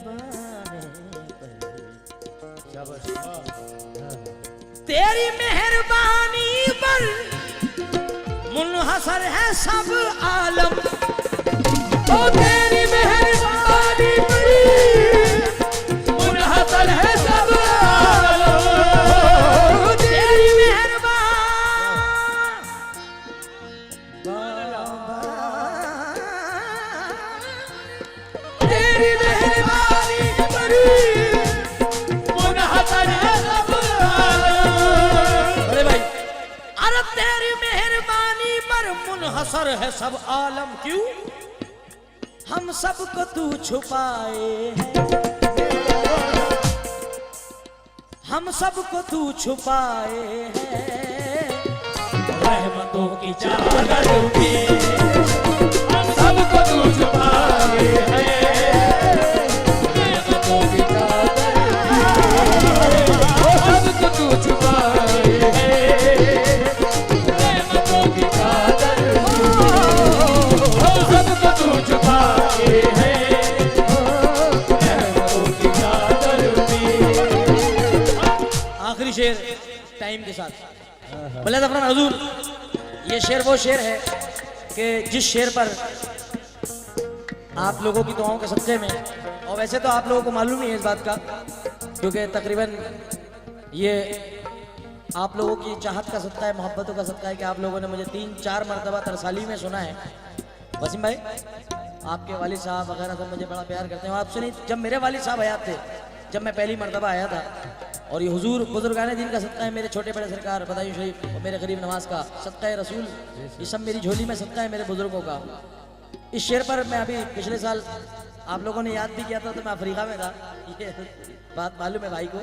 पर शाबाश। तेरी मेहरबानी पर मुनहसर है सब आलम, ओ तेरी मेहरबानी पर मुनहसर है सब आलम, तेरी मेहरबानी तेरी मेहरबानी पर मुनहसर है सब आलम, अरे भाई, अरे तेरी मेहरबानी पर मुनहसर है सब आलम, क्यों हम सबको तू छुपाए है, हम सबको तू छुपाए है, रहमतों की चादर में हम सबको तू छुपाए है, रहमतों की चादर में हम सबको तू छुपाए है, रहमतों की चादर में हम सबको तू छुपाए है, रहमतों की चादर में। आखिरी शेर टाइम के साथ बोले तो अपना हजूर, ये शेर वो शेर है कि जिस शेर पर आप लोगों की दुआओं के सदक़े में, और वैसे तो आप लोगों को मालूम ही है इस बात का, क्योंकि तकरीबन ये आप लोगों की चाहत का सदका है, मोहब्बतों का सदका है कि आप लोगों ने मुझे 3-4 मरतबा तरसाली में सुना है। वसीम भाई, आपके वालिद साहब वगैरह सब मुझे बड़ा प्यार करते हैं। आप सुनिए, जब मेरे वालिद साहब हयात थे, जब मैं पहली मर्तबा आया था और ये हुजूर बुजुर्गाने दिन का सदका है, मेरे छोटे बड़े सरकार बदायूं शरीफ और मेरे गरीब नवाज का सदका है रसूल, ये सब मेरी झोली में सदका है मेरे बुजुर्गों का। इस शेर पर मैं अभी पिछले साल आप लोगों ने याद भी किया था तो मैं अफ्रीका में था, ये बात मालूम है भाई को।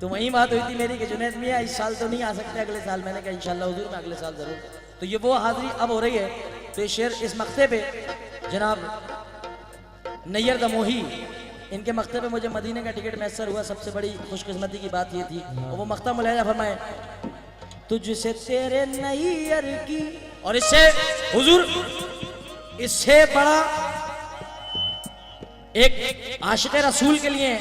तो वही बात हुई थी मेरी कि जुनैद मियां इस साल तो नहीं आ सकते, अगले साल। मैंने कहा इंशाल्लाह हुजूर मैं अगले साल जरूर। तो ये वो हाजिरी अब हो रही है। तो ये शेर इस मक्ते पे जनाब नैयर दमोही इनके मक्ते पे मुझे मदीने का टिकट मैसर हुआ। सबसे बड़ी खुशकिस्मती की बात ये थी। और वो मक्ता मुलाहिजा फरमाए, तुझसे तेरे नैयर की। और इससे हुजूर इससे बड़ा एक आशिक रसूल के लिए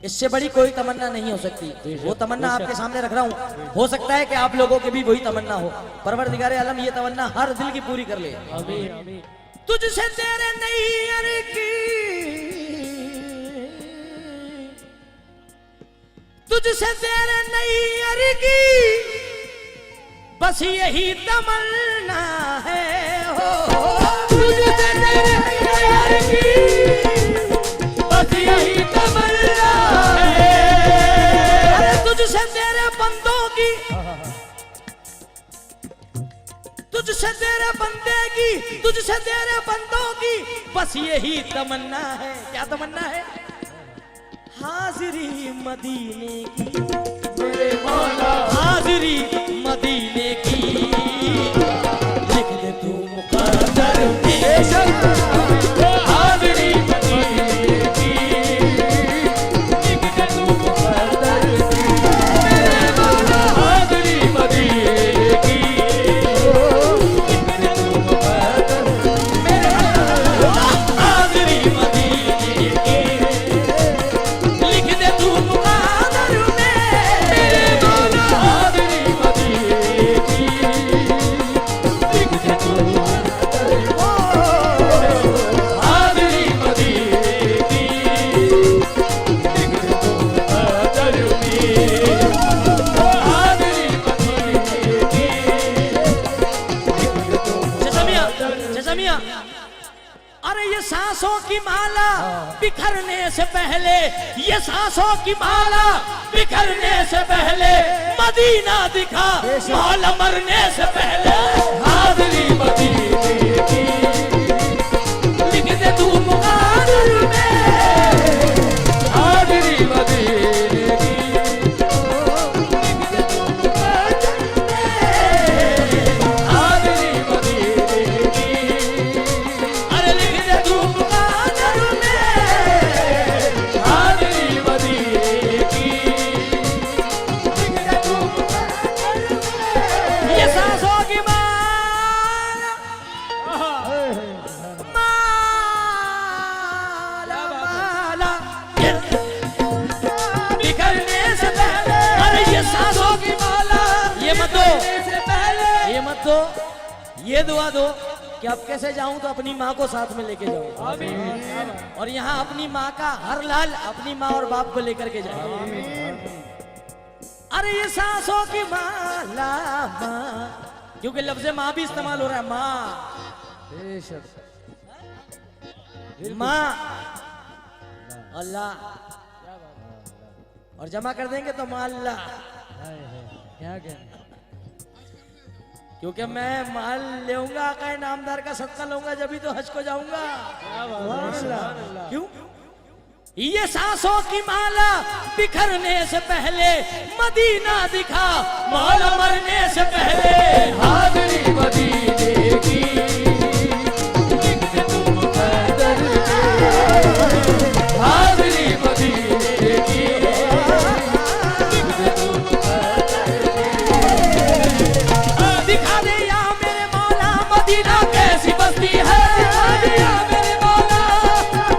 इससे बड़ी कोई तमन्ना नहीं हो सकती। वो तमन्ना आपके सामने रख रहा हूं। हो सकता है कि आप लोगों के भी वही तमन्ना हो। परवरदिगार आलम ये तमन्ना हर दिल की पूरी कर ले। आमीन। तुझसे तेरे नैयर की, तुझसे तेरे नैयर की बस यही तमन्ना है हो। तुझसे तेरे नैयर की बस यही तमन्ना है। अरे तुझसे तेरे बंदों की, तुझसे तेरे बंदे की, तुझसे तेरे बंदों की बस यही तमन्ना है। क्या तमन्ना है? हाजिरी मदीने की मेरे मौला, हाजिरी मदीने की, लिख दे तू मुकद्दर में। हाजिरी मदीने की, लिख दे तू मुकद्दर में। मेरे मौला, हाजिरी मदीने की, लिख दे तू मुकद्दर में। मेरे मौला, हाजिरी मदीने की, लिख दे तू मुकद्दर में। मेरे मौला, हाजिरी मदीने की, लिख दे तू मुकद्दर में। हाजिरी मदीने की, लिख दे तू मुकद्दर में। हाजिरी मदीने की, लिख दे तू जज़मिया, जज़मिया। अरे ये सांसों की माला बिखरने से पहले, ये सांसों की माला बिखरने से पहले मदीना दिखा, मौला मरने से पहले। हाजिरी मदीने की, लिख दे तू मुकद्दर में। हाजिरी मदीने की, लिख दे तू मुकद्दर में। हाजिरी मदीने की, अरे लिख दे तू मुकद्दर में। हाजिरी मदीने की, लिख दे तू मुकद्दर में। ये सांसों की माला, माला, माला बिखरने से पहले। अरे ये सांसों की माला, ये मत दो, से पहले ये मत दो, ये दुआ दो कि अब कैसे जाऊं तो अपनी माँ को साथ में लेके जाऊं। आमीन। और यहाँ अपनी माँ का हर लाल अपनी माँ और बाप को लेकर के जाए। अरे ये सांसों की माला, माँ, क्योंकि लफ्ज माँ भी इस्तेमाल हो रहा है। माँ, बेशक माँ, अल्लाह, और जमा कर देंगे तो माँ अल्लाह। क्या कहना। क्योंकि मैं माल लेऊंगा का नामदार का सदका लूंगा जब भी तो हज को जाऊंगा। क्यों? ये सांसों की माला बिखरने से पहले मदीना दिखा, मौला मरने से पहले। हाजिरी मदीने की, लिख दे तू मुकद्दर में। हाजिरी मदीने की, लिख दे तू मुकद्दर में। दिखा दे या मेरे मौला मदीना कैसी बस्ती है। दिखा दे या मेरे मौला,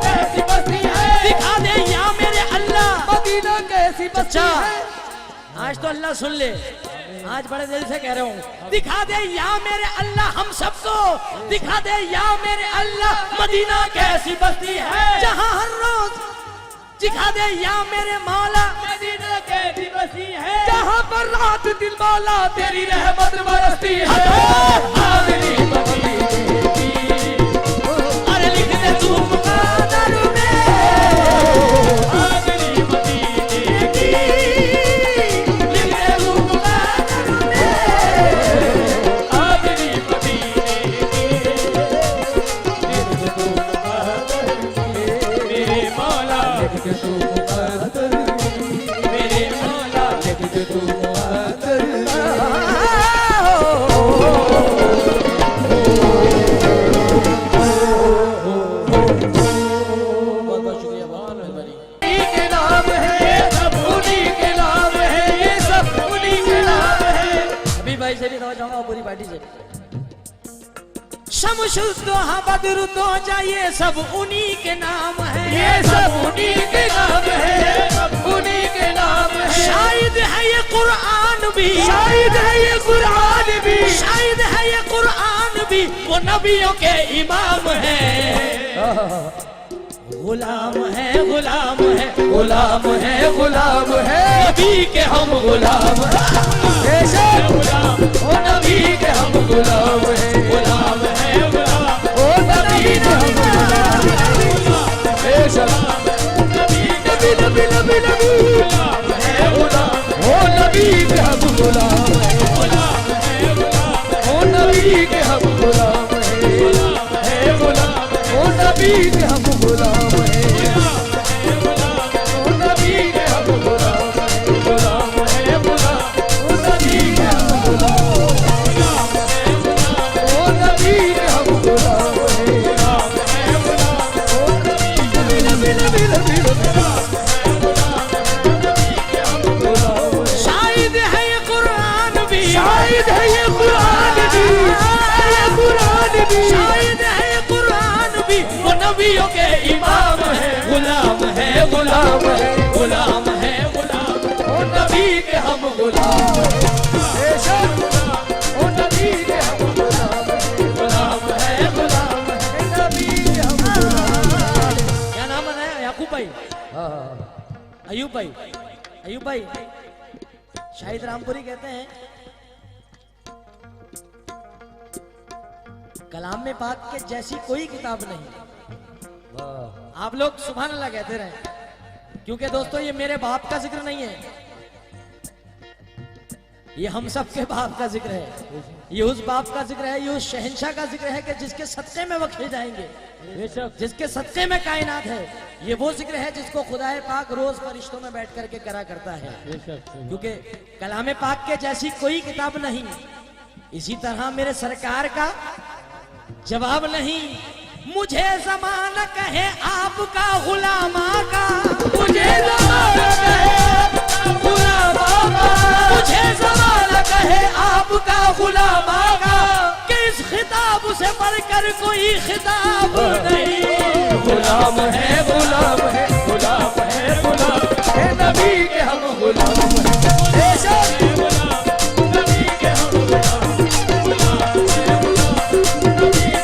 कैसी बस्ती है। दिखा दे या मेरे अल्लाह। मदीना कैसी बस्ती अच्छा, है। आज तो अल्लाह सुन ले, आज बड़े दिल से कह रहा हूँ। दिखा दे या मेरे अल्लाह हम सबको, दिखा दे या मेरे अल्लाह मदीना कैसी बस्ती है जहाँ हर रोज। दिखा दे या मेरे मौला मदीना कैसी बस्ती है, जहाँ पर रात दिन मौला तेरी रहमत बरसती है। हाजिरी मदीने की, अरे लिख दे तू मुकद्दर में। तो जाऊंगा पूरी पार्टी से। शमशुद्दोहा बद्र तो जाइए सब उन्हीं के नाम है, ये सब उन्हीं के नाम है, सब उन्हीं के नाम है। शायद है ये कुरान भी, शायद है ये कुरान भी, शायद है ये कुरान भी वो नबियों के इमाम है। गुलाम है, गुलाम है, गुलाम है, गुलाम है, नबी के हम गुलाम है, गुलाम ओ नबी के हम गुलाम है, गुलाम है, गुलाम ओ नबी के हम गुलाम है, नबी नबी नबी नबी नबी गुलाम है, गुलाम ओ नबी के हम गुलाम है, गुलाम है, गुलाम ओ नबी के हम गुलाम है, गुलाम है, गुलाम ओ नबी के हम गुलाम है, ओ नबी के हम गुलाम है, गुलाम है, गुलाम ओ नबी के हम गुलाम है, ओ नबी के हम गुलाम है, गुलाम है, गुलाम ओ नबी नबी नबी नबी शायद है ये कुरान भी, शायद है ये कुरान भी, ये कुरान भी, शायद है ये कुरान भी वो नबियों के इमाम है, गुलाम है, गुलाम है, गुलाम है, गुलाम ओ नबी के हम गुलाम है, बेशक ओ नबी के हम गुलाम है, गुलाम है, गुलाम है, नबी के हम गुलाम है। क्या नाम बताया? याकूब भाई, हाँ अयूब भाई, अयूब भाई शाहिद रामपुरी कहते हैं कलाम में पाक के जैसी कोई किताब नहीं। वाह आप लोग सुभान अल्लाह कहते रहे, क्योंकि दोस्तों ये मेरे बाप का जिक्र नहीं है, ये हम सब के बाप का जिक्र है, ये उस बाप का जिक्र है, ये उस शहंशाह का जिक्र है कि जिसके सदक़े में वक़ील जाएंगे, बेशक जिसके सदक़े में कायनात है। ये वो जिक्र है जिसको खुदाए पाक रोज फरिश्तों में बैठ करके करा करता है, बेशक क्योंकि कलाम पाक के जैसी कोई किताब नहीं। इसी तरह मेरे सरकार का जवाब नहीं। मुझे ज़माना कहे आपका गुलामा का, मुझे ज़माना कहे गुलामा का, मुझे ज़माना कहे आपका गुलामा का, कि इस खिताब से बढ़कर कोई खिताब नहीं। गुलाम है, गुलाम है, गुलाम है, गुलाम है, नबी के हम गुलाम है, बेशक नबी के हम गुलाम है, गुलाम है,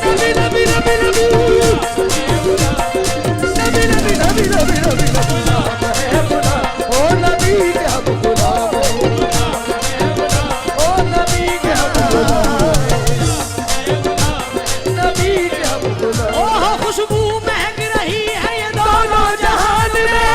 नबी नबी नबी नबी नबी नबी नबी नबी नबी गुलाम है, गुलाम ओ नबी के हम गुलाम है, गुलाम है, गुलाम ओ नबी के हम गुलाम है, नबी के हम गुलाम। ओह खुशबू महक रही है ये दोनों जहान में,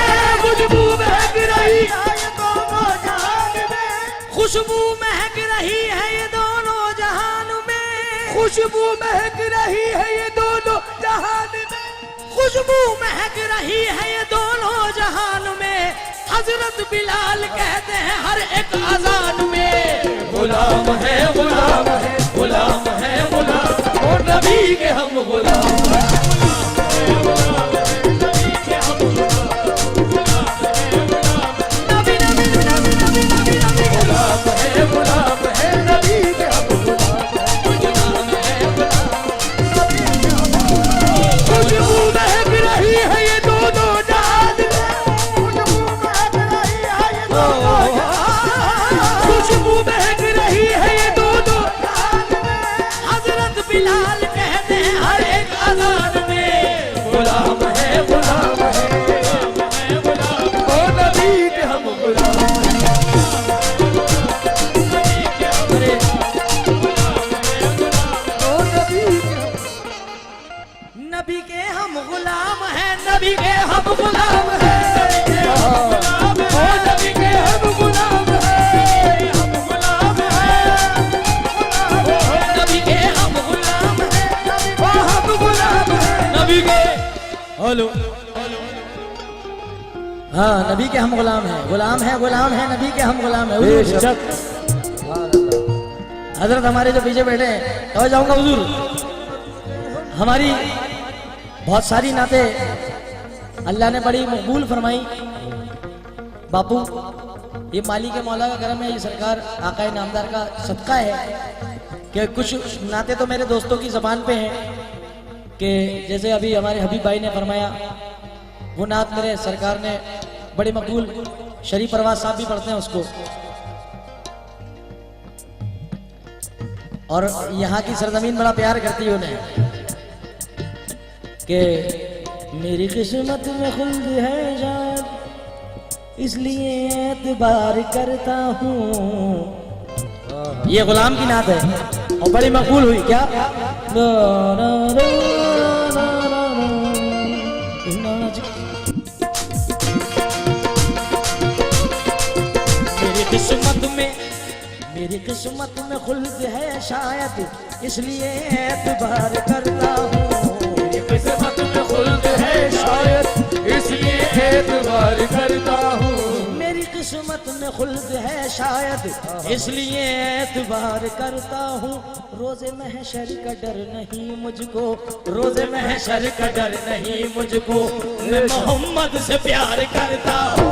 खुशबू महक रही है ये दोनों जहान में, खुशबू महक रही है ये दोनों जहान में, खुशबू महक रही है ये दोनों जहान में, खुशबू महक रही है ये दोनों जहान में। हजरत बिलाल कहते हैं हर एक अजान में, गुलाम है, गुलाम है, गुलाम है, गुलाम ओ नबी के हम गुलाम है, नबी के हम गुलाम है, नबी नबी नबी नबी नबी नबी गुलाम है, गुलाम है, नबी के हम गुलाम है, गुलाम है, गुलाम नबी के हम गुलाम। खुशबू महक रही है ये दोनों जहान में, खुशबू महक रही है ये दोनों खुशबू महक रही है ये दोनों जहान में, हजरत बिलाल कहते हैं हर एक अजान में, गुलाम है, गुलाम है, गुलाम है, गुलाम ओ नबी के हम गुलाम है, नबी के हम गुलाम है, गुलाम ओ नबी के हम नबी के हम गुलाम हैं, नबी के हम गुलाम हैं, गुलाम है, नबी के हम गुलाम है, हम गुलाम है, नबी के हम गुलाम हैं, ओ हम गुलाम है, नबी के हेलो हाँ नबी के हम गुलाम हैं, गुलाम है, गुलाम है, नबी के हम गुलाम है। बेशक हजरत हमारे जो पीछे बैठे हैं, तो जाऊंगा हुजूर, हमारी बहुत सारी नाते अल्लाह ने बड़ी मकबूल फरमाई। बापू ये माली के मौला का करम है, ये सरकार आका नामदार का सदका है कि कुछ नाते तो मेरे दोस्तों की जबान पे हैं कि जैसे अभी हमारे हबीब भाई ने फरमाया, वो नात मेरे सरकार ने बड़ी मकबूल शरीफ परवाज साहब भी पढ़ते हैं उसको, और यहाँ की सरजमीन बड़ा प्यार करती है उन्हें कि मेरी किस्मत में खुल्द है शायद इसलिए एतबार करता हूँ। ये गुलाम की नात है और बड़ी मकबूल हुई। क्या मेरी किस्मत में खुल्द है शायद इसलिए एतबार करता हूँ। मेरी किस्मत में खुल्द है शायद इसलिए एतबार करता हूँ। मेरी किस्मत में खुल्द है शायद इसलिए एतबार करता हूँ। रोज़े महशर का डर नहीं मुझको, रोज़े महशर का डर नहीं मुझको, मैं मोहम्मद से प्यार करता हूँ।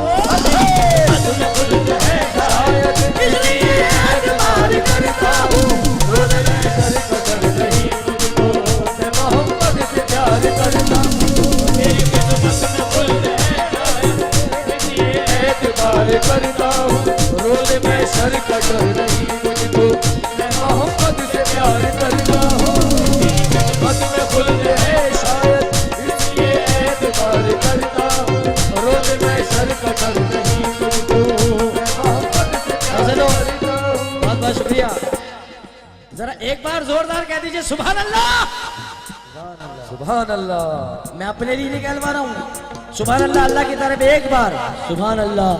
खुल्द है शायद इसलिए एतबार करता हूँ। रोज़े महशर का डर नहीं मुझको, मैं मोहम्मद से प्यार करता हूँ। मेरी किस्मत में खुल्द है शायद इसलिए एतबार करता हूँ। रोज़े महशर का डर नहीं मुझको, मैं मोहम्मद से प्यार करता हूँ। किस्मत में खुल्द है शायद इसलिए एतबार करता हूँ। रोज़े महशर का डर नहीं मुझको, मैं मोहम्मद से प्यार करता हूँ। बहुत बहुत शुक्रिया। जरा एक बार जोरदार कह दीजिए सुभान अल्लाह। सुभान अल्लाह। मैं अपने लिए नहीं कहलवा रहा हूँ, सुभान अल्लाह अल्लाह की तरफ एक बार सुभान अल्लाह।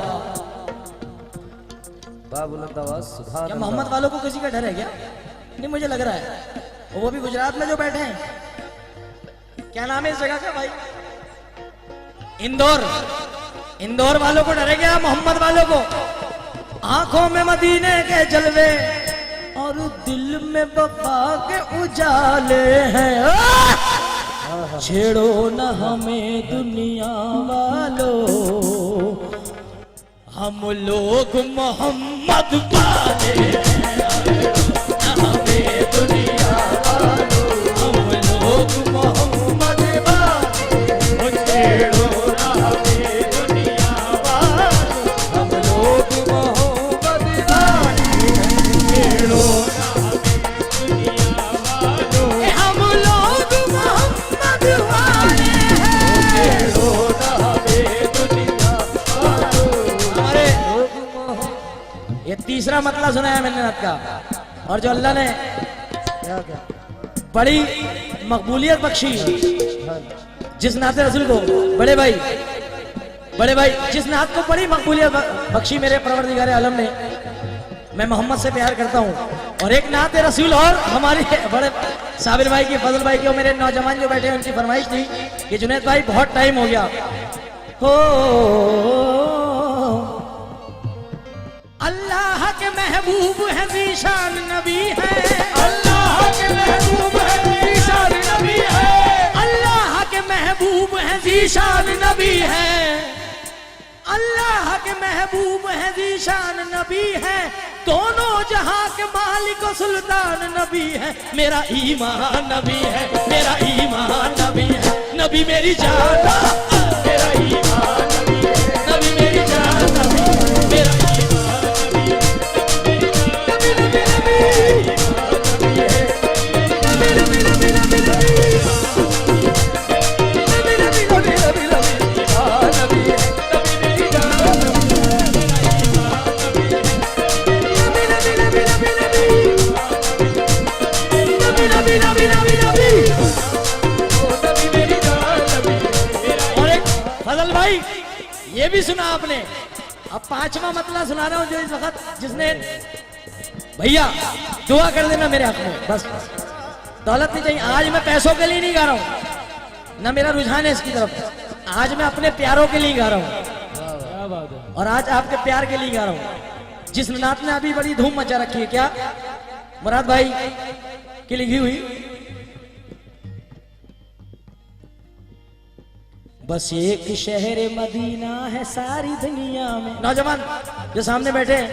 बाबुलंद आवाज सुभान क्या मोहम्मद वालों को किसी का डर है क्या? नहीं मुझे लग रहा है, वो भी गुजरात में जो बैठे हैं, क्या नाम है इस जगह का भाई? इंदौर। इंदौर वालों को डर है क्या मोहम्मद वालों को? आंखों में मदीने के जलवे और दिल में वफा के उजाले हैं। छेड़ो न हमें दुनिया वालों, हम लोग मोहम्मद वाले हमें दुनिया वालों, हम लोग मोहम्मद वाले। छेड़ो न हमें दुनिया वालों, हम लोग मोहम्मद वाले। छेड़ो न हमें दुनिया वालों, हम लोग मोहम्मद वाले। छेड़ो न हमें दुनिया वालों। ये तीसरा मतलब सुना है मैंने नात का, और जो अल्लाह ने बड़ी मकबूलियत बख्शी जिस नाते रसूल को, बड़े भाई जिस नात को बड़ी मकबूलियत बख्शी मेरे परवरदिगार आलम ने, मैं मोहम्मद से प्यार करता हूँ। और एक नाते रसूल और हमारे बड़े साबिर भाई की, फजल भाई की और मेरे नौजवान जो बैठे हैं उनकी फरमाइश थी कि जुनैद भाई बहुत टाइम हो गया हो। अल्लाह के महबूब है ज़ीशान नबी है, अल्लाह के महबूब है ज़ीशान नबी है। अल्लाह के महबूब है ज़ीशान नबी है, अल्लाह के महबूब है ज़ीशान नबी है। दोनों जहां के मालिक और सुल्तान नबी है। मेरा ईमान नबी है, मेरा ईमान नबी है, नबी मेरी जान, मेरा ईमान नबी है, नबी मेरी जान, नबी मेरा ये भी सुना आपने। अब पांचवा मतलब सुना रहा हूं जो इस वक्त जिसने, भैया दुआ कर देना मेरे हक में, बस दौलत नहीं चाहिए। आज मैं पैसों के लिए नहीं गा रहा हूं, ना मेरा रुझान है इसकी तरफ। आज मैं अपने प्यारों के लिए गा रहा हूं, और आज आपके प्यार के लिए गा रहा हूं। जिस नात ने अभी बड़ी धूम मचा रखी है, क्या मुराद भाई की लिखी हुई, बस एक शहर मदीना है सारी दुनिया में। नौजवान जो सामने बैठे हैं,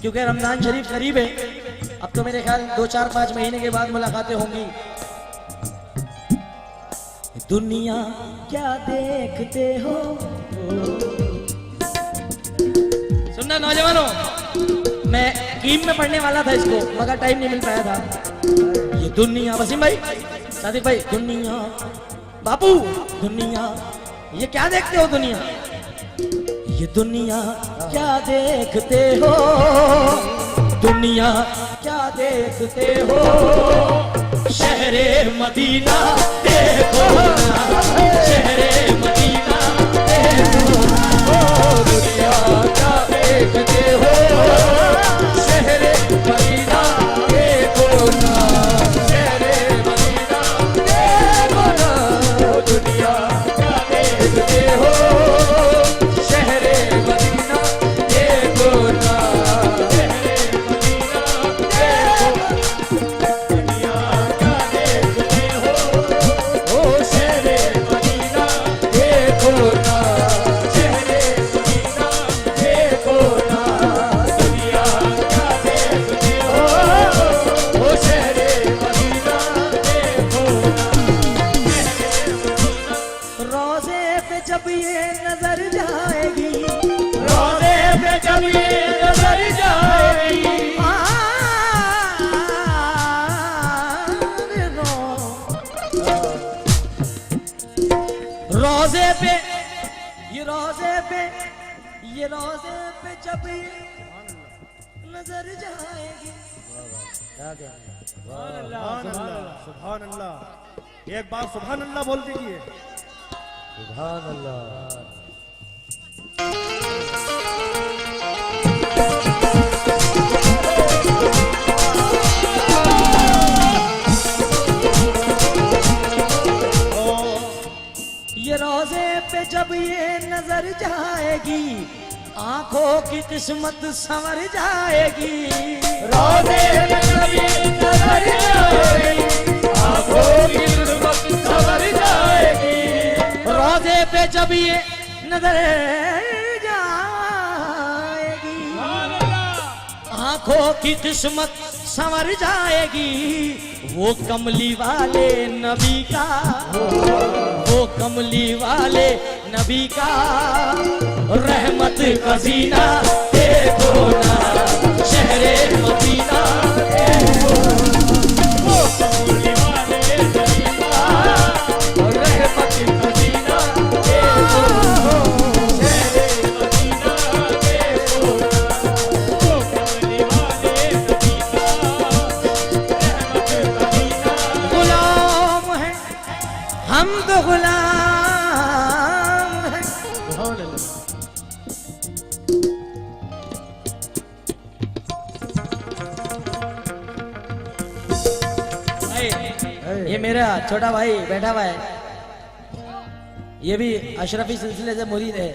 क्योंकि रमजान शरीफ करीब है, अब तो मेरे ख्याल 2-4-5 महीने के बाद मुलाकातें होंगी। दुनिया क्या देखते हो, सुनना नौजवानों, मैं कीम में पढ़ने वाला था इसको, मगर टाइम नहीं मिल पाया था। ये दुनिया, वसीम भाई, सादिक भाई, दुनिया बापू, दुनिया ये क्या देखते हो, दुनिया ये दुनिया क्या देखते हो, दुनिया क्या देखते हो, शहरे मदीना देखो ना, शहरे मदीना देखो ना, दुनिया क्या देखते हो, शहरे मदीना देखो ना, शहरे मदीना देखो ना, दुनिया क्या देखते हो, शहरे मदीना देखो ना, शहरे मदीना देखो, दुनिया क्या देखते हो, ओ शहरे मदीना देखो ना, शहरे मदीना देखो ना, दुनिया क्या देखते हो, ओ शहरे मदीना देखो ना। रोज़े पे जब ये नजर जाएगी, रोज़े पे जब ये नजर जाएगी, रोज़े पे ये रोज़े पे ये रोज़े पे जब ये नजर जाएगी। सुभान अल्लाह, सुभान अल्लाह। एक बार सुभान अल्लाह बोल दीजिए। सुभान अल्लाह। ये रोज़े पे जब ये नजर जाएगी, आंखों की किस्मत संवर जाएगी, रोज़े पे जब ये नजर जाएगी, आंखों की किस्मत संवर जाएगी, रोज़े पे जब ये नजर जाएगी, आंखों की किस्मत संवर जाएगी, वो कमली वाले नबी का, वो कमली वाले नबी का रहमत खजीना देखो ना, शहरे मदीना देखो ना, वो कमली वाले नबी का रहमत खजीना देखो ना, शहरे मदीना देखो ना, वो कमली वाले नबी का रहमत खजीना। गुलाम है हम तो गुलाम है, ये मेरा छोटा भाई बैठा हुआ है, ये भी अशरफी सिलसिले से मुरीद है।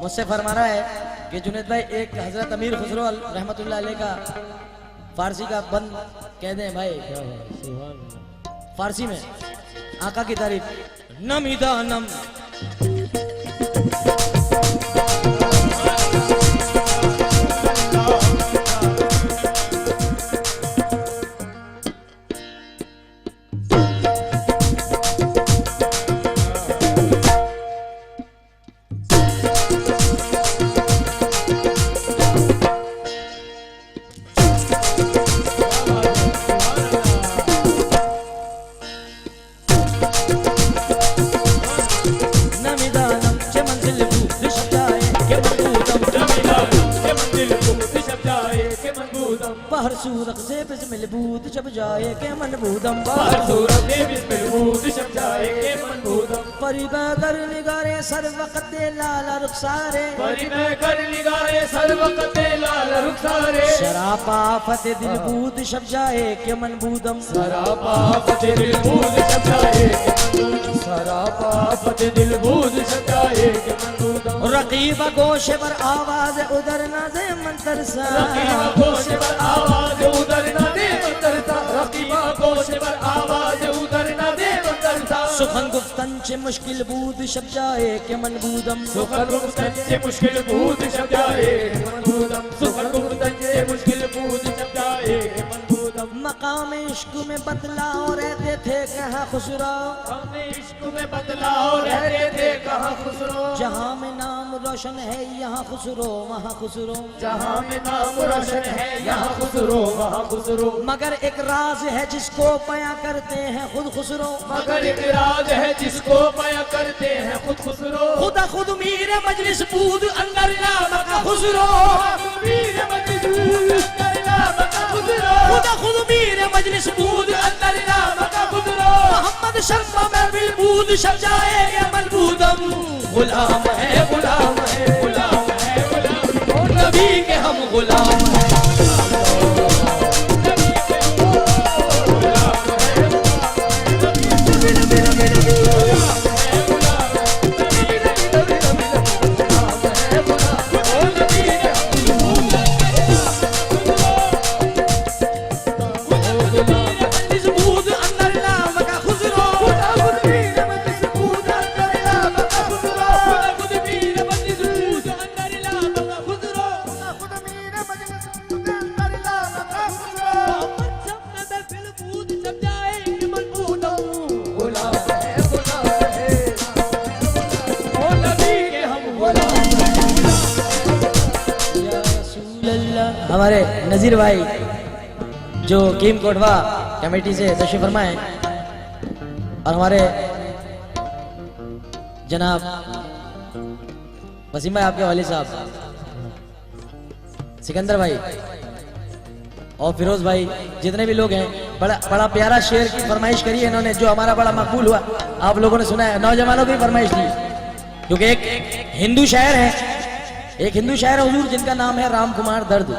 मुझसे फरमा रहा है कि जुनैद भाई एक हजरत अमीर खुसरो रहमतुल्लाह अलैह का फारसी का बंद कह दें भाई, फारसी में आका की तारीफ। नमिदा नम बाहर सूरत से बिस्मिल बूद जब जाए के मन बूदम, बाहर सूरत से बिस्मिल बूद जब जाए के मन बूदम, परिबा कर निगारे सर वक्त लाल रुखसारे, परिबा कर निगारे सर वक्त लाल रुखसारे, शरापा फते दिल बूद जब जाए के मन बूदम, शरापा फते दिल बूद जब जाए के मन बूदम, शरापा फते दिल बूद जब जाए के मन बूदम, रकीब गोशे पर आवाज उधर ना दे मंतर सा, रकीब गोशे पर आवाज उधर ना दे मंतर सा, रकीब गोशे पर आवाज उधर ना दे मंतर सा, सुखन गुफ्तन चे मुश्किल बूद शब जाए के मनबूदम सुखन गुफ्तन चे मुश्किल बूद शब जाए मनबूदम सुखन गुफ्तन चे मुश्किल बूद शब जाए मनबूदम मकाम इश्क में बदलाव रहते थे कहाँ खुसरो हमने इश्क में बदलाव रहते थे कहाँ खुसरो जहाँ में नाम रोशन है यहाँ खुसरो वहाँ खुसरो जहाँ में नाम रोशन है यहाँ खुसरो वहाँ खुसरो मगर एक राज है जिसको बयां करते हैं खुद खुसरो मगर एक राज है जिसको बयां करते हैं खुद खुसरो खुदा खुद मीर मजलिस बूद अंदर नाम का खुसरो मीर मजलिस बूद अंदर नाम का खुसरो खुदा खुद मीर मजलिस बूद अंदर नाम का खुसरो मोहम्मद शर्मा में भी बूद शब जाएगा मनबूदम गुलाम है गुलाम है गुलाम है गुलाम नबी के हम गुलाम हैं हमारे नजीर भाई जो कीम कोटवा कमेटी से तशरीफ फरमाए और हमारे जनाब वसीम भाई आपके वालिद साहब सिकंदर भाई और फिरोज भाई जितने भी लोग हैं बड़ा बड़ा प्यारा शेर की फरमाइश करी है इन्होंने जो हमारा बड़ा मकबूल हुआ आप लोगों ने सुना है नौजवानों की फरमाइश थी क्योंकि एक हिंदू शायर है एक हिंदू शायर हुजूर जिनका नाम है राम कुमार दर्द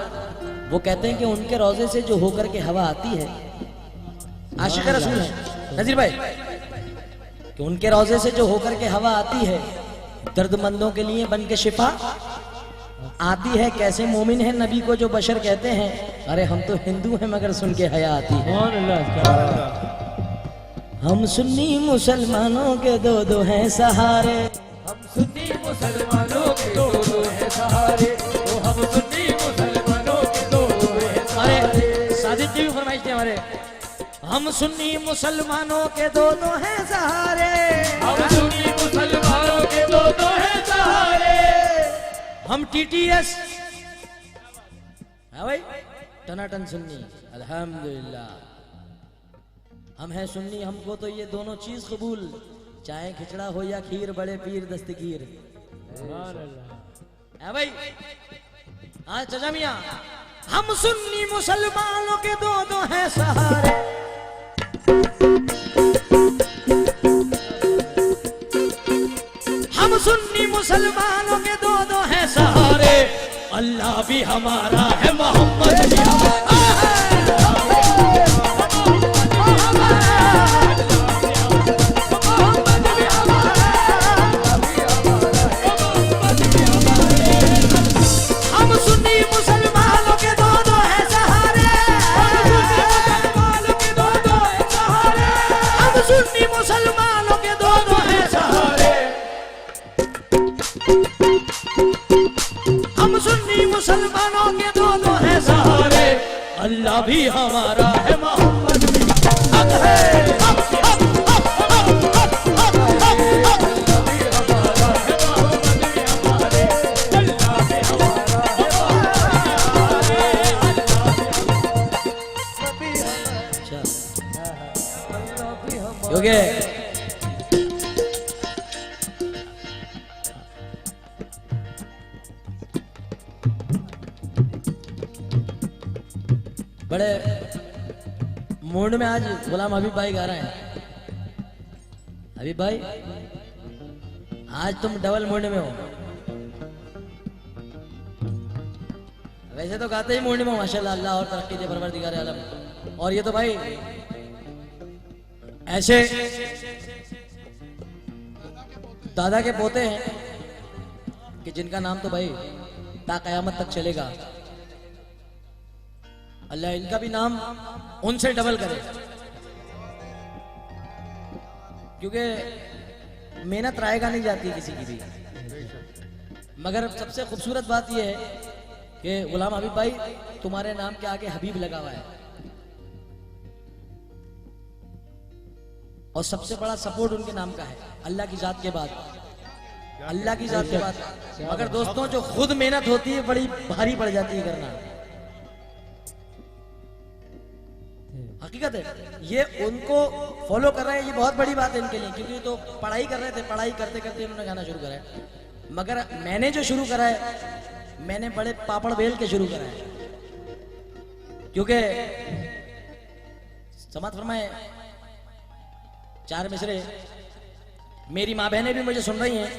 वो कहते हैं कि उनके रोजे से जो होकर के हवा आती है आशिक रसूल है नजीर भाई कि उनके रोजे से जो होकर के हवा आती है दर्दमंदों के लिए बन के शिफा आती है कैसे मोमिन है नबी को जो बशर कहते हैं अरे हम तो हिंदू हैं मगर सुन के हया आती है हम सुन्नी मुसलमानों के दो हैं सहारे हम सुन्नी मुसलमानों के दो हैं सहारे वो हम सुन्नी मुसलमानों के दो हैं सहारे साजिद जी भी फरमाइश थे हमारे हम सुन्नी मुसलमानों के दो हैं सहारे हम सुन्नी मुसलमानों के दो हैं सहारे हम टीटीएस है भाई टनाटन सुन्नी अल्हम्दुलिल्लाह हम हैं सुन्नी हमको तो ये दोनों चीज कबूल चाहे खिचड़ा हो या खीर बड़े पीर दस्तगीर है भाई हाँ चाचा मियां हम सुन्नी मुसलमानों के दो हैं सहारे हम सुन्नी मुसलमानों के दो हैं सहारे अल्लाह भी हमारा है मोहम्मद भी हमारा है मुसलमानों के दो हैं सहारे अल्लाह भी हमारा है मोहम्मद भी हक है क्योंकि बड़े मूड में आज गुलाम हबीब भाई गा रहे हैं। हबीब भाई आज तुम डबल मूड में हो। वैसे तो गाते ही मूड में हो माशाल्लाह, अल्लाह और तरक्की दे परवरदिगार आलम। और ये तो भाई ऐसे दादा के पोते हैं कि जिनका नाम तो भाई ता कयामत तक चलेगा। अल्लाह इनका भी नाम उनसे डबल करे। क्योंकि मेहनत रायगा नहीं जाती किसी की भी। मगर सबसे खूबसूरत बात यह है कि गुलाम हबीब भाई तुम्हारे नाम के आगे हबीब लगा हुआ है, और सबसे बड़ा सपोर्ट उनके नाम का है अल्लाह की जात के बाद, अल्लाह की जात के बाद। मगर दोस्तों जो खुद मेहनत होती है बड़ी भारी पड़ जाती है करना, हकीकत है। ये उनको फॉलो कर रहे हैं, ये बहुत बड़ी बात है इनके लिए, क्योंकि ये तो पढ़ाई कर रहे थे, पढ़ाई करते करते इन्होंने गाना शुरू करा है। मगर मैंने जो शुरू करा है, मैंने बड़े पापड़ बेल के शुरू करा है, क्योंकि समाज फरमाए चार मिसरे। मेरी माँ बहनें भी मुझे सुन रही हैं,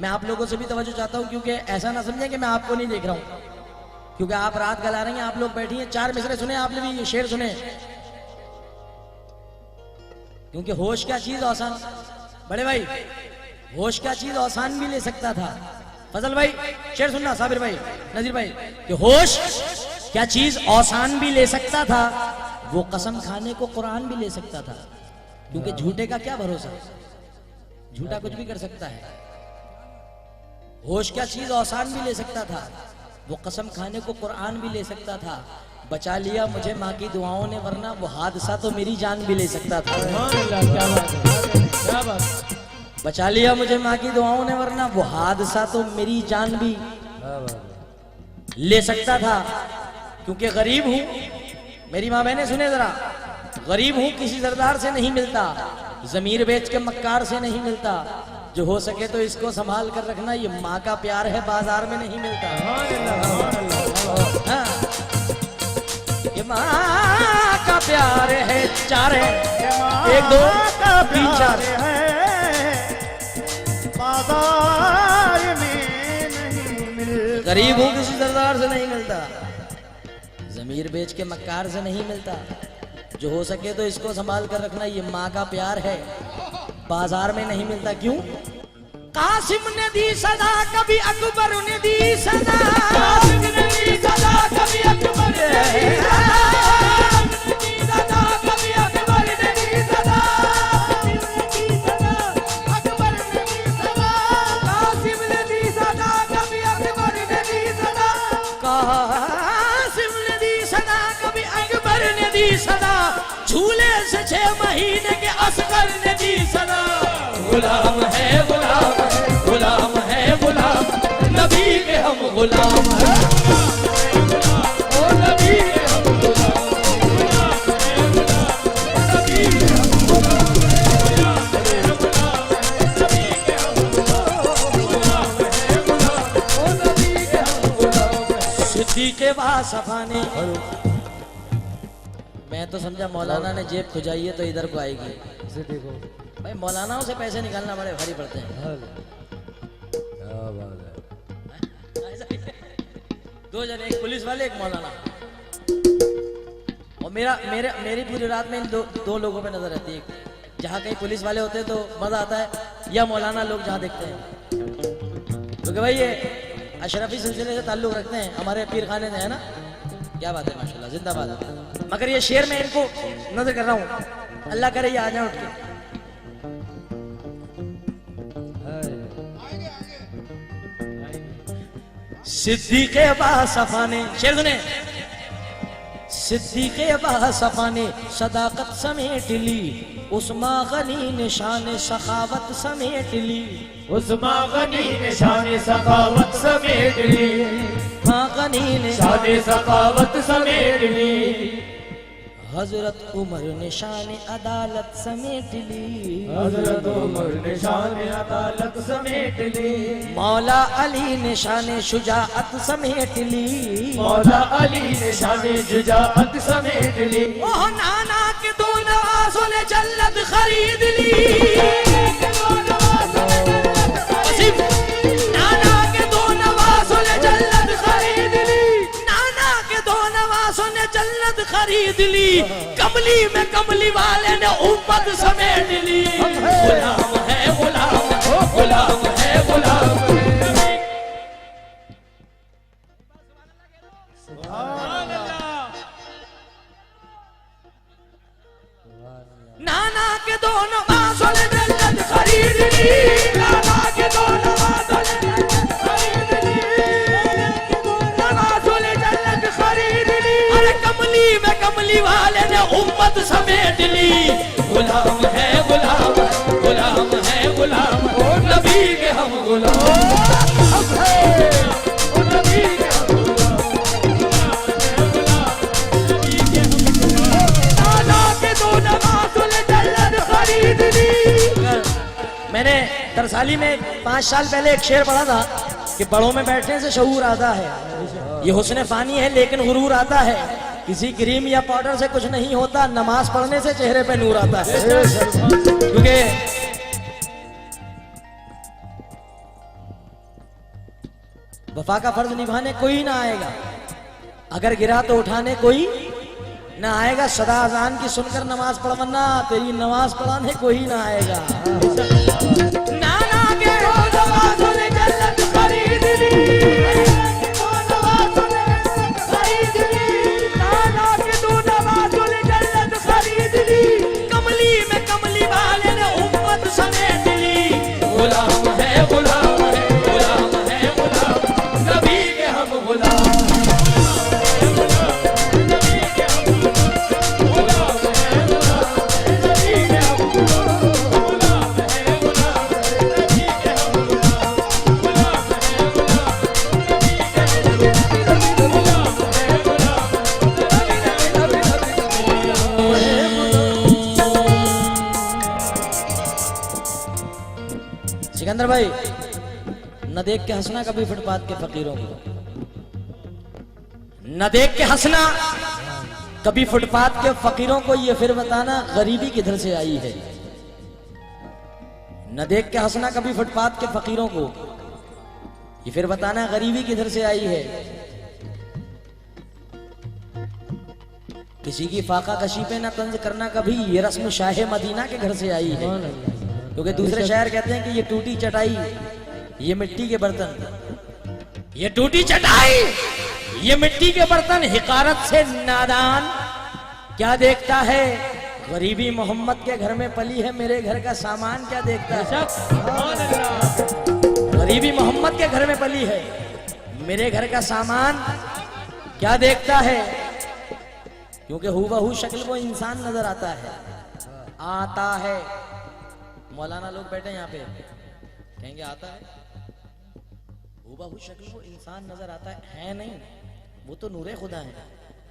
मैं आप लोगों से भी तवज्जो चाहता हूं, क्योंकि ऐसा ना समझें कि मैं आपको नहीं देख रहा हूं, क्योंकि आप रात गला रही हैं, आप लोग बैठी हैं। चार मिसरे सुने आपने भी, ये शेर सुने, क्योंकि होश क्या चीज आसान, बड़े भाई होश क्या चीज आसान भी ले सकता था। फजल भाई शेर सुनना, साबिर भाई, नजीर भाई, कि होश क्या चीज आसान भी ले सकता था, वो कसम खाने को कुरान भी ले सकता था। क्योंकि झूठे का क्या भरोसा, झूठा कुछ भी कर सकता है। होश क्या चीज आसान भी ले सकता था, वो कसम खाने को कुरान भी ले सकता था। बचा लिया मुझे माँ की दुआओं ने, वरना वो हादसा तो मेरी जान भी ले सकता था। क्या बात है, क्या बात। बचा लिया मुझे माँ की दुआओं ने, वरना वो हादसा तो मेरी जान भी ले सकता था। क्योंकि गरीब हूं, मेरी माँ बहने सुने जरा, गरीब हूं किसी सरदार से नहीं मिलता, जमीर बेच के मक्कार से नहीं मिलता। जो हो सके तो इसको संभाल कर रखना, ये माँ का प्यार है, बाजार में नहीं मिलता। हाँ, ये माँ का प्यार है, चार है, एक दो तीन चार है, बाजार में नहीं मिलता। गरीब हूं किसी सरदार से नहीं मिलता, जमीर बेच के मक्कार से नहीं मिलता। जो हो सके तो इसको संभाल कर रखना, ये माँ का प्यार है, बाजार में नहीं मिलता। क्यों? कासिम ने दी सदा, कभी अकबर ने दी सदा, कासिम ने दी सदा, कभी अकबर ने दी सदा, कभी अकबर ने दी सदा, अकबर ने दी सदा, कासिम ने दी सदा, कभी अकबर ने दी सदा, कासिम ने दी सदा, कभी अकबर ने दी सदा, झूले से 6 महीने के असगर ने दी सदा। गुलाम है, गुलाम है, गुलाम है, गुलाम, नबी के हम गुलाम हैं, ओ नबी के हम गुलाम, गुलाम है, गुलाम, नबी के हम गुलाम, गुलाम है, गुलाम, नबी के हम गुलाम, गुलाम है, गुलाम, ओ नबी के हम गुलाम। सिद्दीक़ वासफ़ा ने, मैं तो समझा मौलाना ने जेब खुजाई है तो इधर को आएगी। इसे देखो, भाई मौलानाओं से पैसे निकालना बड़े भारी पड़ते हैं। क्या बात है। 2 जने, एक पुलिस वाले एक मौलाना, और मेरी पूरी रात में इन दो लोगों पे नजर रहती है। जहाँ कहीं पुलिस वाले होते हैं तो मजा आता है, या मौलाना लोग जहाँ देखते हैं, क्योंकि भाई ये अशरफी सिलसिले से ताल्लुक रखते हैं, हमारे पीर खाने से, है ना। क्या बात है, माशाल्लाह, जिंदाबाद। मगर ये शेर में इनको नजर कर रहा हूँ, अल्लाह करे ये आ जाए उठ के। सिद्दीक़ वासफ़ा ने, शेर सुने, सिद्दीक़ वासफ़ा ने सदाकत समेट ली, उस्मा गनी ने शान सखावत समेट ली, उस्मा गनी ने शान सखावत समेट ली, हाँ गनी ने शान सखावत समेट ली, हजरत उमर ने शान अदालत समेट ली, हजरत उमर ने शान अदालत समेट ली, मौला अली ने शान शुजाअत समेट ली, मौला अली ने शान जुजाअत समेट ली, ओह नाना के 2 नवाज़ों ने जन्नत खरीद ली, नाना के 2 नवाज़ों ने जन्नत खरीद ली, नाना के 2 नवाज़ों ने जन्नत खरीद ली, कमली में कमली वाले ने उम्मत समेट ली। गुलाम है, गुलाम, गुलाम है, गुलाम है। नाना के 2 नवाज़ों ने उम्मत समेट ली। गुलाम है गुलाम, गुलाम है गुलाम, ओ नबी के हम गुलाम है, ओ नबी के हम गुलाम, नबी के हम गुलाम। नाना के दो नवाजुल जल्लत खरीद ली। मैंने तरसाली में 5 साल पहले एक शेर पढ़ा था कि बड़ों में बैठने से शऊर आता है, ये हुस्न फानी है लेकिन गुरूर आता है। किसी क्रीम या पाउडर से कुछ नहीं होता, नमाज पढ़ने से चेहरे पे नूर आता है। क्योंकि वफा का फर्ज निभाने कोई ना आएगा, अगर गिरा तो उठाने कोई ना आएगा। सदा अजान की सुनकर नमाज पढ़वना, तेरी नमाज पढ़ाने कोई ना आएगा। नाना के नवाजुल जल्लत खरीद ली, नवाजुल जल्लत खरीद ली, नाना के दो नवाजुल जल्लत खरीद ली। कमली में कमली वाले ने उम्मत समेट ली। गुलाम है गुलाम है, गुलाम है गुलाम, नबी के हम गुलाम, सिकंदर भाई। न देख के हंसना कभी फुटपाथ के फकीरों को, न देख के हंसना कभी फुटपाथ के फकीरों को, ये फिर बताना गरीबी किधर से आई है। न देख के हंसना कभी फुटपाथ के फकीरों को, ये फिर बताना गरीबी किधर से आई है। किसी की फाका कशी पे न तंज करना कभी, ये रस्म शाहे मदीना के घर से आई है। क्योंकि दूसरे शायर कहते हैं कि ये टूटी चटाई, ये मिट्टी के बर्तन, ये टूटी चटाई, ये मिट्टी के बर्तन, हिकारत से नादान क्या देखता है। गरीबी मोहम्मद के घर में पली है, मेरे घर का सामान क्या देखता है। गरीबी मोहम्मद के घर में पली है, मेरे घर का सामान क्या देखता है। क्योंकि हूबहू शक्ल वो इंसान नजर आता है, आता है। मौलाना लोग बैठे यहाँ पे कहेंगे आता है, हूबहू शक्ल वो इंसान नजर आता है नहीं, वो तो नूरे खुदा है।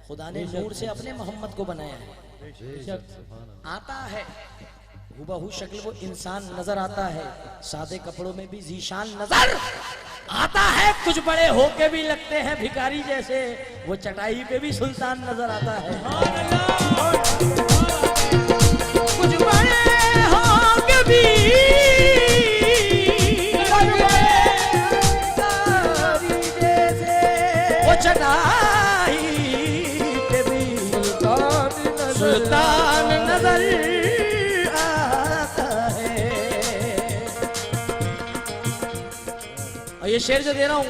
खुदा ने नूर से अपने मोहम्मद को बनाया है। आता है हूबहू शक्ल वो इंसान नजर आता है, सादे कपड़ों में भी जीशान नजर आता है। कुछ बड़े होके भी लगते हैं भिखारी जैसे, वो चटाई पे भी सुल्तान नजर आता है। कुछ बड़े होके भी जैसे, वो चटाई पे भी सुल्तान नजर आता है। और ये शेर जो दे रहा हूं,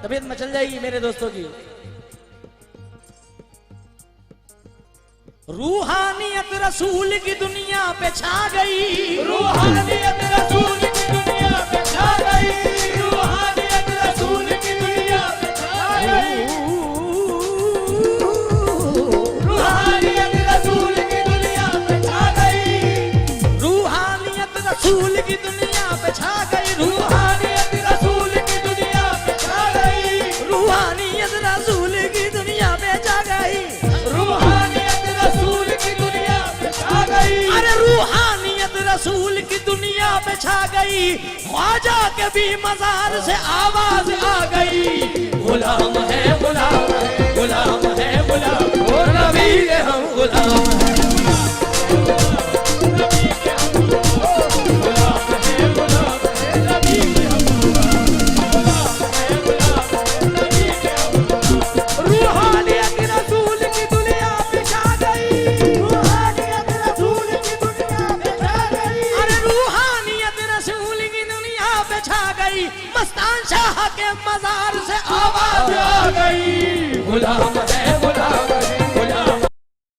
तबीयत मचल जाएगी मेरे दोस्तों की। रूहानियत रसूल की दुनिया पे छा गई, रूहानियत रसूल की दुनिया पे छा गई, रूहानियत रसूल की दुनिया पे छा गई, रूहानियत रसूल की दुनिया पे छा गई, रूहानियत रसूल की दुनिया पे छा गई, रूहानियत रसूल की दुनिया पे छा गई, रूहानियत रसूल की दुनिया पे छा गई, रूहानियत रसूल की दुनिया पे छा गई। अरे रूहानियत रसूल की दुनिया पे छा गई, ख्वाजा के भी मजार से आवाज आ गई। गुलाम है गुलाम है, गुलाम है गुलाम, और नबी के हम गुलाम है। मस्तान शाह के मजार से आवाज आ गई। गुलाम